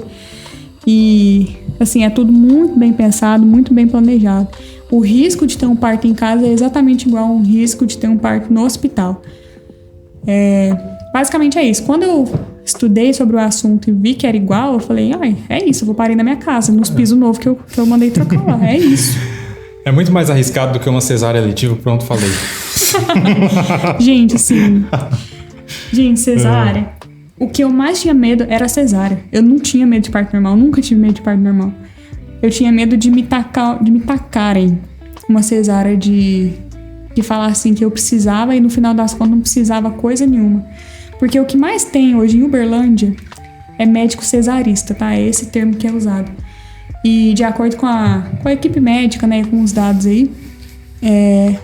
Speaker 1: E, assim, é tudo muito bem pensado, muito bem planejado. O risco de ter um parto em casa é exatamente igual ao risco de ter um parto no hospital. Basicamente é isso. Quando eu estudei sobre o assunto e vi que era igual, eu falei, é isso, eu vou parir na minha casa, nos pisos novos que eu mandei trocar lá. É isso.
Speaker 2: É muito mais arriscado do que uma cesárea letiva, pronto, falei.
Speaker 1: Gente, assim... Gente, cesárea... O que eu mais tinha medo era a cesárea. Eu não tinha medo de parto normal, nunca tive medo de parto normal. Eu tinha medo de me tacarem uma cesárea de falar assim que eu precisava e no final das contas não precisava coisa nenhuma. Porque o que mais tem hoje em Uberlândia é médico cesarista, tá? É esse termo que é usado. E de acordo com a equipe médica, né, com os dados aí,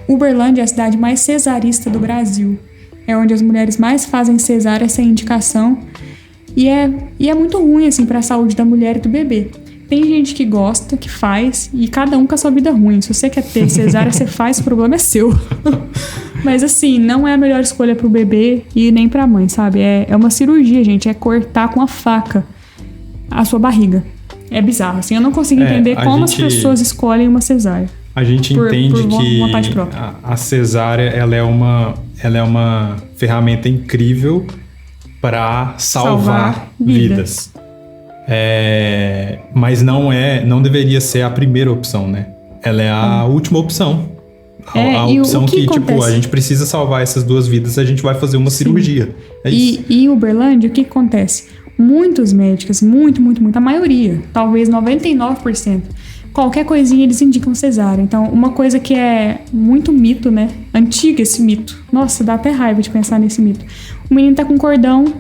Speaker 1: Uberlândia é a cidade mais cesarista do Brasil. É onde as mulheres mais fazem cesárea sem indicação. E é muito ruim, assim, pra saúde da mulher e do bebê. Tem gente que gosta, que faz, e cada um com a sua vida ruim. Se você quer ter cesárea, você faz, o problema é seu. Mas, assim, não é a melhor escolha pro bebê e nem pra mãe, sabe? É uma cirurgia, gente. É cortar com a faca a sua barriga. É bizarro, assim. Eu não consigo entender como as pessoas escolhem uma cesárea.
Speaker 2: A gente entende que a cesárea, ela é uma ferramenta incrível para salvar vidas. Mas não deveria ser a primeira opção, né? Ela é a última opção. A opção que tipo, a gente precisa salvar essas 2 vidas, a gente vai fazer uma cirurgia. É isso.
Speaker 1: E em Uberlândia, o que acontece? Muitos médicos, muito, a maioria, talvez 99%, qualquer coisinha eles indicam cesárea. Então, uma coisa que é muito mito, né? Antigo esse mito. Nossa, dá até raiva de pensar nesse mito. O menino tá com cordão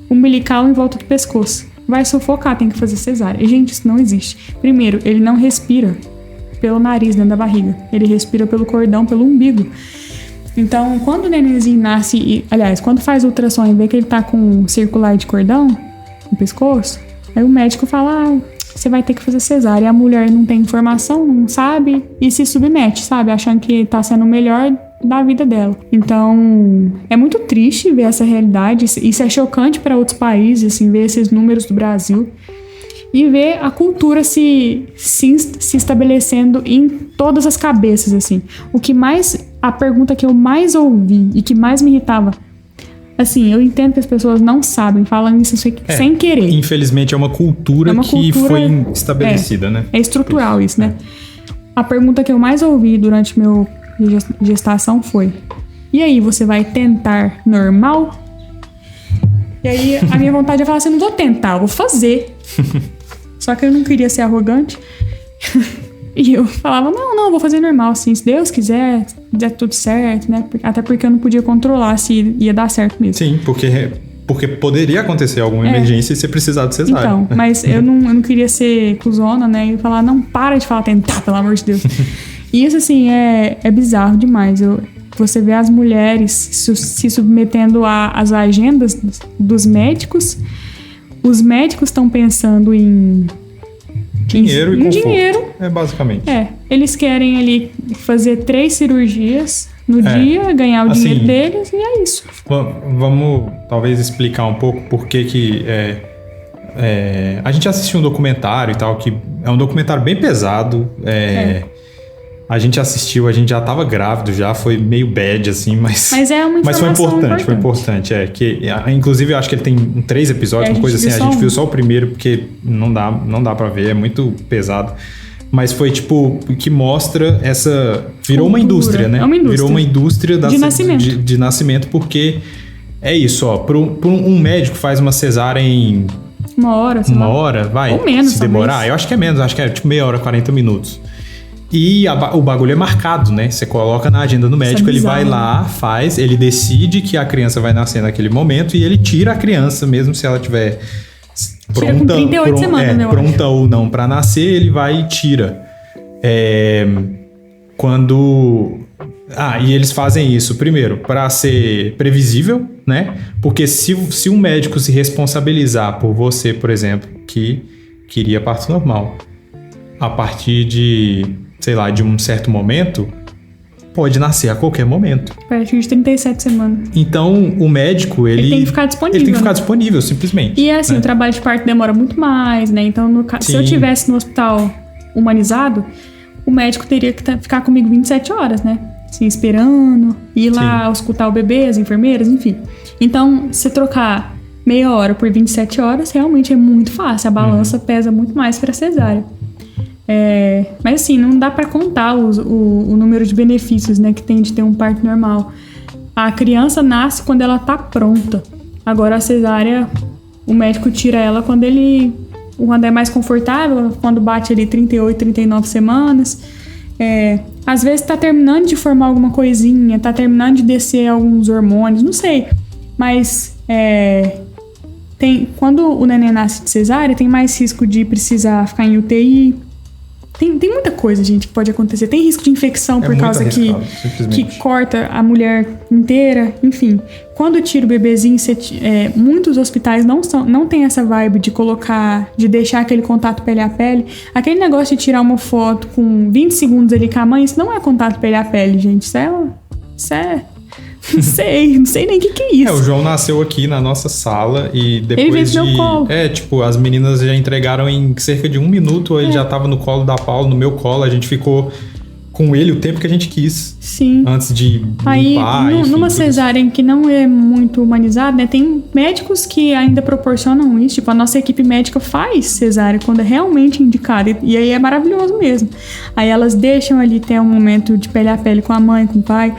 Speaker 1: umbilical em volta do pescoço. Vai sufocar, tem que fazer cesárea. E, gente, isso não existe. Primeiro, ele não respira pelo nariz dentro da barriga. Ele respira pelo cordão, pelo umbigo. Então, quando o nenenzinho nasce... aliás, quando faz ultrassom e vê que ele tá com um circular de cordão no pescoço, aí o médico fala... você vai ter que fazer cesárea. E a mulher não tem informação, não sabe e se submete, sabe? Achando que tá sendo o melhor da vida dela. Então, é muito triste ver essa realidade. Isso é chocante para outros países, assim, ver esses números do Brasil. E ver a cultura se estabelecendo em todas as cabeças, assim. A pergunta que eu mais ouvi e que mais me irritava... Assim, eu entendo que as pessoas não sabem, falam isso sem querer.
Speaker 2: Infelizmente, é uma cultura que foi estabelecida, né?
Speaker 1: É estrutural isso, né? A pergunta que eu mais ouvi durante meu gestação foi: e aí, você vai tentar normal? E aí, a minha vontade é falar assim, não vou tentar, eu vou fazer. Só que eu não queria ser arrogante. E eu falava, não, vou fazer normal, assim. Se Deus quiser, der tudo certo, né? Até porque eu não podia controlar se ia dar certo mesmo.
Speaker 2: Sim, porque poderia acontecer alguma emergência e você precisar de cesárea.
Speaker 1: Então, mas eu não queria ser cuzona, né? E falar, não, para de falar tentar, pelo amor de Deus. E isso, assim, é bizarro demais. Você vê as mulheres se submetendo às agendas dos médicos. Os médicos estão pensando em...
Speaker 2: dinheiro e conforto.
Speaker 1: Dinheiro.
Speaker 2: Basicamente.
Speaker 1: Eles querem ali fazer 3 cirurgias no dia, ganhar o dinheiro deles e é isso.
Speaker 2: Vamos talvez explicar um pouco por que a gente assistiu um documentário e tal, que é um documentário bem pesado. A gente assistiu, a gente já tava grávido, já foi meio bad, assim, mas
Speaker 1: é uma informação
Speaker 2: foi importante. Inclusive, eu acho que ele tem 3 episódios, uma coisa assim. A gente viu só o primeiro, porque não dá pra ver, é muito pesado. Mas foi, tipo, que mostra essa... Virou uma indústria, né? Virou uma indústria de nascimento, porque é isso, ó. Por um médico faz uma cesárea em... Uma hora, vai?
Speaker 1: Ou menos,
Speaker 2: se demorar. Talvez. Eu acho que é menos, acho que é tipo meia hora, 40 minutos. E o bagulho é marcado, né? Você coloca na agenda do médico, ele vai lá, faz, ele decide que a criança vai nascer naquele momento e ele tira a criança, mesmo se ela tiver pronta ou não para nascer, ele vai e tira. Quando E eles fazem isso, primeiro, para ser previsível, né? Porque se um médico se responsabilizar por você, por exemplo, que queria parto normal, a partir de, sei lá, de um certo momento, pode nascer a qualquer momento.
Speaker 1: A partir de 37 semanas.
Speaker 2: Então, o médico, ele
Speaker 1: tem que ficar disponível.
Speaker 2: Ele tem que ficar disponível, simplesmente.
Speaker 1: E assim, né? O trabalho de parto demora muito mais, né? Então, se eu estivesse no hospital humanizado, o médico teria que ficar comigo 27 horas, né? Assim, esperando, ir lá escutar o bebê, as enfermeiras, enfim. Então, se trocar meia hora por 27 horas, realmente é muito fácil. A balança pesa muito mais para cesárea. Mas assim, não dá para contar o número de benefícios, né, que tem de ter um parto normal. A criança nasce quando ela tá pronta. Agora a cesárea, o médico tira ela quando é mais confortável, quando bate ali 38, 39 semanas. Às vezes tá terminando de formar alguma coisinha, tá terminando de descer alguns hormônios, não sei. Mas quando o neném nasce de cesárea, tem mais risco de precisar ficar em UTI. Tem muita coisa, gente, que pode acontecer. Tem risco de infecção por causa que corta a mulher inteira. Enfim, quando tira o bebezinho, muitos hospitais não tem essa vibe de deixar aquele contato pele a pele. Aquele negócio de tirar uma foto com 20 segundos ali com a mãe, isso não é contato pele a pele, gente. Isso é... Não sei nem o que é isso.
Speaker 2: O João nasceu aqui na nossa sala e depois
Speaker 1: ele veio no meu colo.
Speaker 2: As meninas já entregaram em cerca de 1 minuto, ele já tava no colo da Paula, no meu colo, a gente ficou com ele o tempo que a gente quis.
Speaker 1: Sim.
Speaker 2: Antes de
Speaker 1: aí,
Speaker 2: limpar,
Speaker 1: numa cesárea que não é muito humanizada, né, tem médicos que ainda proporcionam isso, tipo, a nossa equipe médica faz cesárea quando é realmente indicada, e aí é maravilhoso mesmo. Aí elas deixam ali ter um momento de pele a pele com a mãe, com o pai.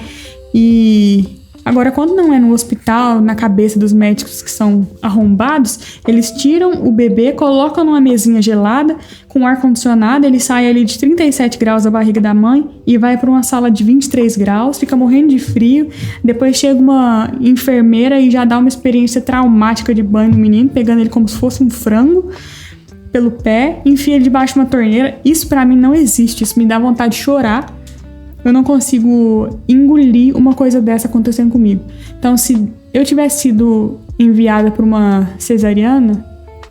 Speaker 1: E agora, quando não é no hospital, na cabeça dos médicos que são arrombados, eles tiram o bebê, colocam numa mesinha gelada, com ar-condicionado, ele sai ali de 37 graus da barriga da mãe e vai para uma sala de 23 graus, fica morrendo de frio. Depois chega uma enfermeira e já dá uma experiência traumática de banho no menino, pegando ele como se fosse um frango pelo pé, enfia ele debaixo de uma torneira. Isso pra mim não existe, isso me dá vontade de chorar. Eu não consigo engolir uma coisa dessa acontecendo comigo. Então, se eu tivesse sido enviada para uma cesariana,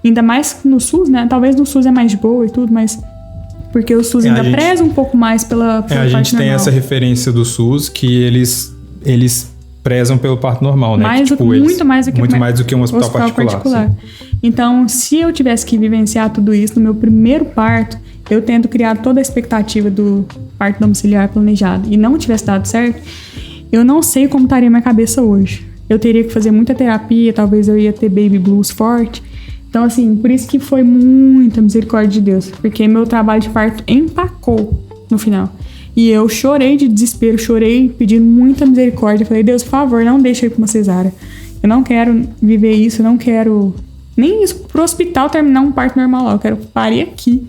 Speaker 1: ainda mais no SUS, né? Talvez no SUS é mais de boa e tudo, mas... Porque o SUS ainda preza um pouco mais pela parte normal. A gente tem
Speaker 2: essa referência do SUS que eles prezam pelo parto normal, né?
Speaker 1: Muito mais do que
Speaker 2: um hospital particular.
Speaker 1: Então, se eu tivesse que vivenciar tudo isso no meu primeiro parto, eu tendo criado toda a expectativa do parto domiciliar planejado e não tivesse dado certo, eu não sei como estaria minha cabeça hoje. Eu teria que fazer muita terapia, talvez eu ia ter baby blues forte. Então, assim, por isso que foi muita misericórdia de Deus, porque meu trabalho de parto empacou no final. E eu chorei de desespero, chorei pedindo muita misericórdia. Falei, Deus, por favor, não deixa eu ir pra uma cesárea. Eu não quero viver isso, eu não quero nem isso pro hospital terminar um parto normal lá. Eu quero parir aqui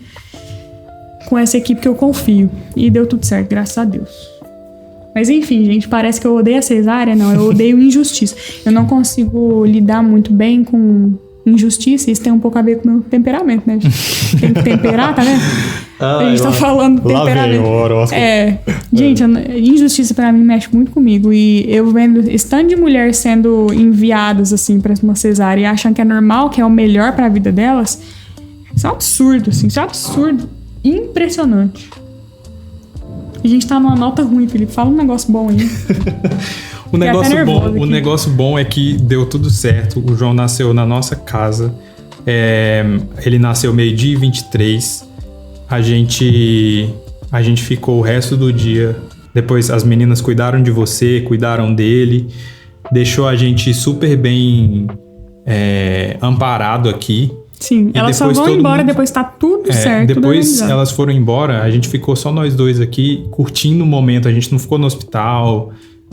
Speaker 1: com essa equipe que eu confio. E deu tudo certo, graças a Deus. Mas enfim, gente, parece que eu odeio a cesárea. Não, eu odeio injustiça. Eu não consigo lidar muito bem com injustiça. Isso tem um pouco a ver com o meu temperamento, né? Tem que temperar, tá vendo? A gente tá falando do temperamento. Gente, injustiça pra mim mexe muito comigo. E eu vendo esse tanto de mulher sendo enviadas, assim, pra uma cesárea e achando que é normal, que é o melhor pra vida delas. Isso é um absurdo, assim. Isso é um absurdo. Impressionante. A gente tá numa nota ruim, Felipe. Fala um negócio bom aí.
Speaker 2: O negócio bom é que deu tudo certo. O João nasceu na nossa casa. Ele nasceu 12h23. A gente ficou o resto do dia. Depois as meninas cuidaram de você, cuidaram dele. Deixou a gente super bem amparado aqui.
Speaker 1: Sim, e elas só vão embora, depois tá tudo certo.
Speaker 2: Depois elas foram embora, a gente ficou só nós dois aqui, curtindo o momento. A gente não ficou no hospital,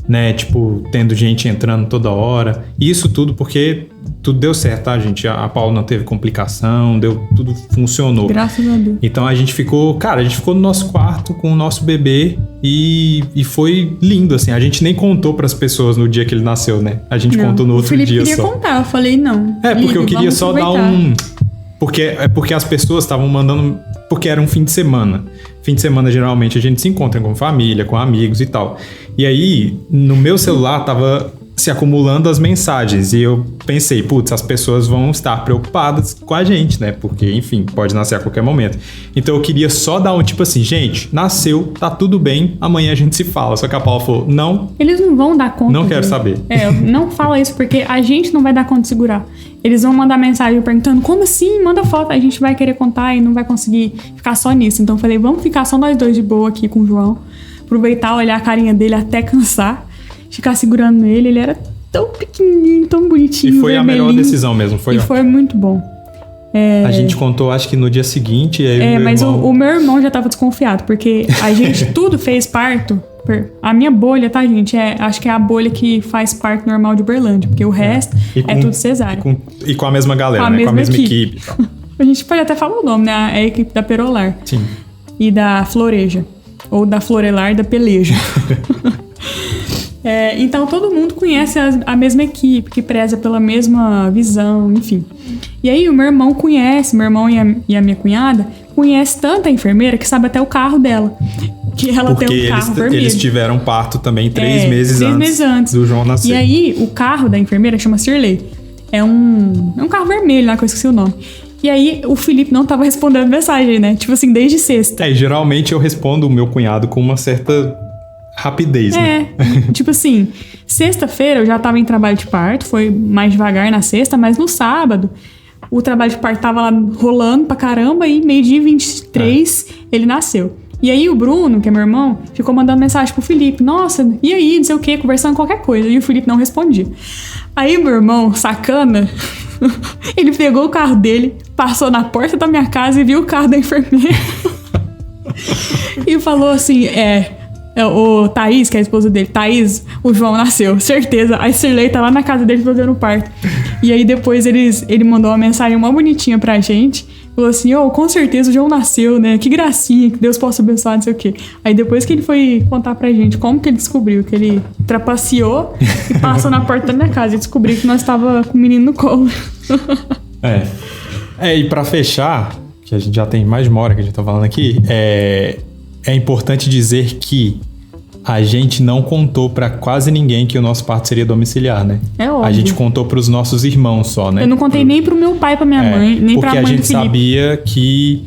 Speaker 2: né? Tipo, tendo gente entrando toda hora. E isso tudo porque tudo deu certo, tá, gente? A Paula não teve complicação, tudo funcionou.
Speaker 1: Graças a Deus.
Speaker 2: Então a gente ficou no nosso quarto com o nosso bebê e foi lindo, assim. A gente nem contou pras pessoas no dia que ele nasceu, né? A gente contou no outro dia só.
Speaker 1: O Felipe queria contar, eu falei não.
Speaker 2: Porque eu queria só dar porque as pessoas estavam mandando porque era um fim de semana. Fim de semana, geralmente, a gente se encontra com família, com amigos e tal. E aí, no meu celular, tava se acumulando as mensagens. E eu pensei, putz, as pessoas vão estar preocupadas com a gente, né? Porque, enfim, pode nascer a qualquer momento. Então eu queria só dar um tipo assim, gente, nasceu, tá tudo bem, amanhã a gente se fala. Só que a Paula falou, não.
Speaker 1: Eles não vão dar conta.
Speaker 2: Não quero saber.
Speaker 1: Não fala isso, porque a gente não vai dar conta de segurar. Eles vão mandar mensagem perguntando, como assim? Manda foto. A gente vai querer contar e não vai conseguir ficar só nisso. Então eu falei, vamos ficar só nós dois de boa aqui com o João. Aproveitar, olhar a carinha dele até cansar. Ficar segurando ele. Ele era tão pequenininho, tão bonitinho.
Speaker 2: E foi a melhor decisão mesmo.
Speaker 1: Foi muito bom.
Speaker 2: A gente contou, acho que no dia seguinte.
Speaker 1: Mas o meu irmão já tava desconfiado. Porque a gente tudo fez parto. A minha bolha, tá, gente? Acho que é a bolha que faz parto normal de Uberlândia. Porque o resto é tudo cesárea.
Speaker 2: E com a mesma galera, né? Com a mesma equipe.
Speaker 1: A gente pode até falar o nome, né? É a equipe da Perolar.
Speaker 2: Sim.
Speaker 1: E da Floreja. Ou da Florelar e da Peleja. Então todo mundo conhece a mesma equipe, que preza pela mesma visão, enfim. E aí o meu irmão e a minha cunhada conhece tanta enfermeira que sabe até o carro dela. Que ela tem um carro vermelho.
Speaker 2: Eles tiveram parto também 3 meses antes do João nascer.
Speaker 1: E aí o carro da enfermeira chama Shirley. É um carro vermelho lá, que eu esqueci o nome. E aí o Felipe não tava respondendo mensagem, né? Tipo assim, desde sexta.
Speaker 2: Geralmente eu respondo o meu cunhado com uma certa rapidez, né?
Speaker 1: Tipo assim, sexta-feira eu já tava em trabalho de parto, foi mais devagar na sexta, mas no sábado o trabalho de parto tava lá rolando pra caramba e 12h23 ele nasceu. E aí o Bruno, que é meu irmão, ficou mandando mensagem pro Felipe, nossa, e aí, não sei o que, conversando qualquer coisa, e o Felipe não respondia. Aí meu irmão, sacana, ele pegou o carro dele, passou na porta da minha casa e viu o carro da enfermeira e falou assim, o Thaís, que é a esposa dele, Thaís, o João nasceu, certeza. A Shirley tá lá na casa dele fazendo parto. E aí depois ele mandou uma mensagem mó bonitinha pra gente. Falou assim, com certeza o João nasceu, né? Que gracinha, que Deus possa abençoar, não sei o quê. Aí depois que ele foi contar pra gente como que ele descobriu, que ele trapaceou e passou na porta da minha casa e descobriu que nós tava com o menino no colo.
Speaker 2: E pra fechar, que a gente já tem mais de uma hora que a gente tá falando aqui, é importante dizer que a gente não contou pra quase ninguém que o nosso parto seria domiciliar, né?
Speaker 1: É óbvio.
Speaker 2: A gente contou pros nossos irmãos só, né?
Speaker 1: Eu não contei nem pro meu pai, pra minha mãe, nem pra mãe do Felipe.
Speaker 2: Porque a gente sabia que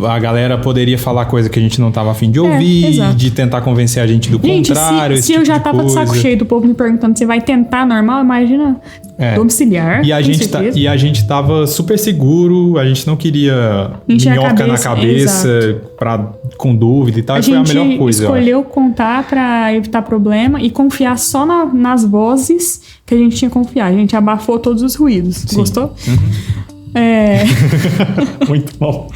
Speaker 2: a galera poderia falar coisa que a gente não tava a fim de ouvir, de tentar convencer a gente do contrário.
Speaker 1: Se eu já tava de saco cheio do povo me perguntando se vai tentar normal, imagina domiciliar.
Speaker 2: E a gente tava super seguro, a gente não queria minhoca na cabeça com dúvida e tal, e foi a melhor coisa.
Speaker 1: A gente escolheu contar pra evitar problema e confiar só nas vozes que a gente tinha que confiar. A gente abafou todos os ruídos. Sim. Gostou?
Speaker 2: Uhum. Muito bom.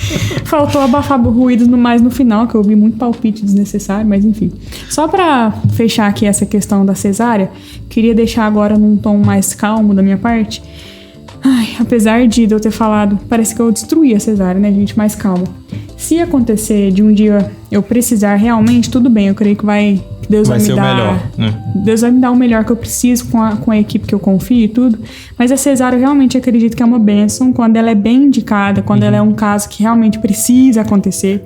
Speaker 1: Faltou abafar ruídos no final, que eu ouvi muito palpite desnecessário, mas enfim. Só pra fechar aqui essa questão da cesárea, queria deixar agora num tom mais calmo da minha parte. Apesar de eu ter falado, parece que eu destruí a cesárea, né, gente? Mais calma. Se acontecer de um dia eu precisar realmente, tudo bem, eu creio que Deus vai me dar o melhor, né? Deus vai me dar o melhor que eu preciso com a equipe que eu confio e tudo. Mas a cesárea eu realmente acredito que é uma bênção quando ela é bem indicada, quando ela é um caso que realmente precisa acontecer.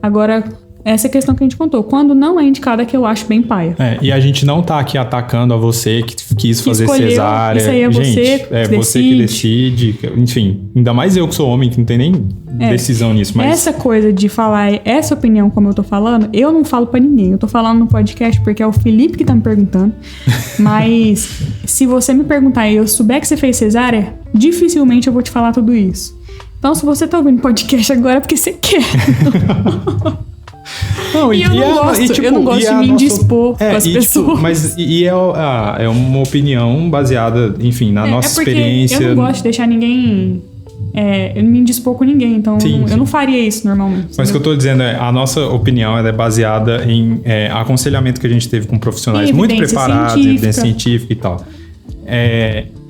Speaker 1: Agora, essa é a questão que a gente contou. Quando não é indicada, que eu acho bem paia.
Speaker 2: E a gente não tá aqui atacando a você que quis fazer cesárea.
Speaker 1: Isso aí é
Speaker 2: gente, você que decide. Enfim, ainda mais eu que sou homem, que não tem nem decisão nisso. Mas
Speaker 1: essa coisa de falar essa opinião, como eu tô falando, eu não falo pra ninguém. Eu tô falando no podcast porque é o Felipe que tá me perguntando. Mas se você me perguntar e eu souber que você fez cesárea, dificilmente eu vou te falar tudo isso. Então, se você tá ouvindo podcast agora é porque você quer. Não, eu não gosto de me indispor com as pessoas.
Speaker 2: Mas é uma opinião baseada, enfim, na nossa experiência.
Speaker 1: Eu não gosto de deixar ninguém... eu não me indispor com ninguém, então eu não faria isso normalmente.
Speaker 2: Mas o que eu tô dizendo a nossa opinião ela é baseada em aconselhamento que a gente teve com profissionais muito preparados, evidência científica e tal.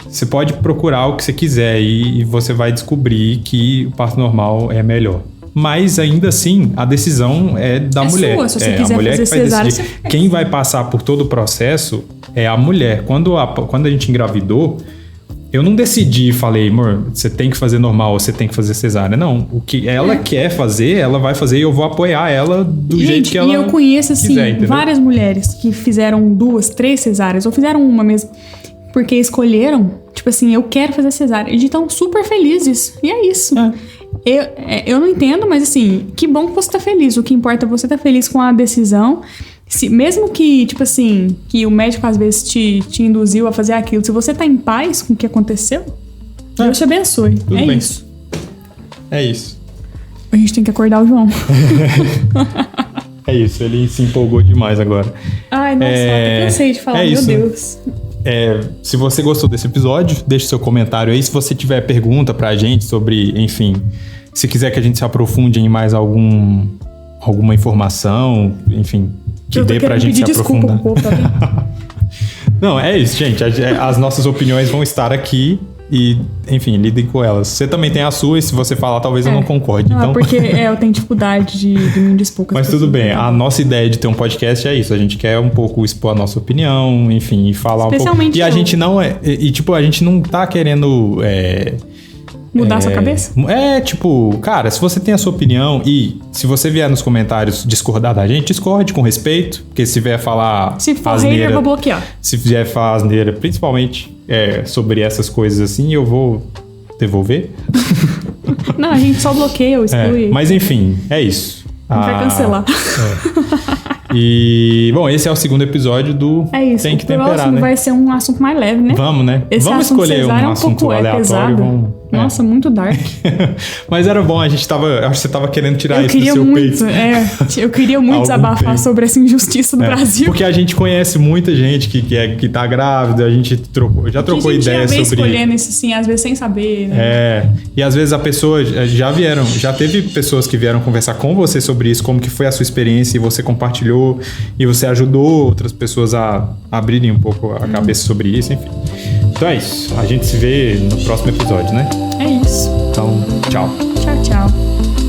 Speaker 2: Você pode procurar o que você quiser e você vai descobrir que o parto normal é melhor. Mas ainda assim, a decisão é da mulher.
Speaker 1: Sua, se você quiser a mulher fazer que vai decidir.
Speaker 2: Quem vai passar por todo o processo é a mulher. Quando a gente engravidou, eu não decidi e falei, amor, você tem que fazer normal ou você tem que fazer cesárea. Não, o que ela quer fazer, ela vai fazer e eu vou apoiar ela do jeito que ela quiser.
Speaker 1: E eu conheço, assim, várias mulheres que fizeram 2, 3 cesáreas, ou fizeram uma mesmo, porque escolheram, tipo assim, eu quero fazer cesárea. E estão super felizes. E é isso. Eu não entendo, mas assim, que bom que você tá feliz. O que importa é você tá feliz com a decisão. Mesmo que, tipo assim, que o médico às vezes te induziu a fazer aquilo, se você tá em paz com o que aconteceu, Deus te abençoe.
Speaker 2: Tudo bem. Isso. É isso.
Speaker 1: A gente tem que acordar o João.
Speaker 2: É isso, ele se empolgou demais agora.
Speaker 1: Ai, nossa, eu cansei de falar, meu Deus.
Speaker 2: Se você gostou desse episódio, deixe seu comentário aí. Se você tiver pergunta pra gente sobre, enfim, se quiser que a gente se aprofunde em mais alguma informação, enfim, que dê pra gente se aprofundar. Não, é isso, gente. As nossas opiniões vão estar aqui e, enfim, lidem com elas. Você também tem a sua e se você falar, talvez eu não concorde. Então...
Speaker 1: porque eu tenho dificuldade de me indispor com as
Speaker 2: Mas tudo bem, a nossa ideia de ter um podcast é isso. A gente quer um pouco expor a nossa opinião, enfim, e falar um pouco. E a gente não a gente não tá querendo...
Speaker 1: mudar a sua cabeça?
Speaker 2: Cara, se você tem a sua opinião e se você vier nos comentários discordar da gente, discorde com respeito, porque se vier falar
Speaker 1: se for hater, eu vou bloquear.
Speaker 2: Se vier falar asneira, principalmente sobre essas coisas assim, eu vou devolver.
Speaker 1: Não, a gente só bloqueia ou exclui.
Speaker 2: Mas enfim, é isso.
Speaker 1: Não vai cancelar.
Speaker 2: E, bom, esse é o segundo episódio do Tem que Temperar,
Speaker 1: próximo, né? Vai ser um assunto mais leve, né?
Speaker 2: Vamos, né? Vamos escolher um assunto aleatório.
Speaker 1: Nossa, muito dark.
Speaker 2: Mas era bom, acho que você tava querendo tirar isso do seu peito.
Speaker 1: Eu queria muito desabafar sobre essa injustiça do Brasil.
Speaker 2: Porque a gente conhece muita gente que tá grávida, a gente já trocou ideias sobre...
Speaker 1: escolhendo isso, assim, às vezes sem saber, né?
Speaker 2: E às vezes a pessoa já teve pessoas que vieram conversar com você sobre isso, como que foi a sua experiência e você compartilhou e você ajudou outras pessoas a abrirem um pouco a cabeça sobre isso, enfim. Então é isso. A gente se vê no próximo episódio, né?
Speaker 1: É isso.
Speaker 2: Então, tchau.
Speaker 1: Tchau, tchau.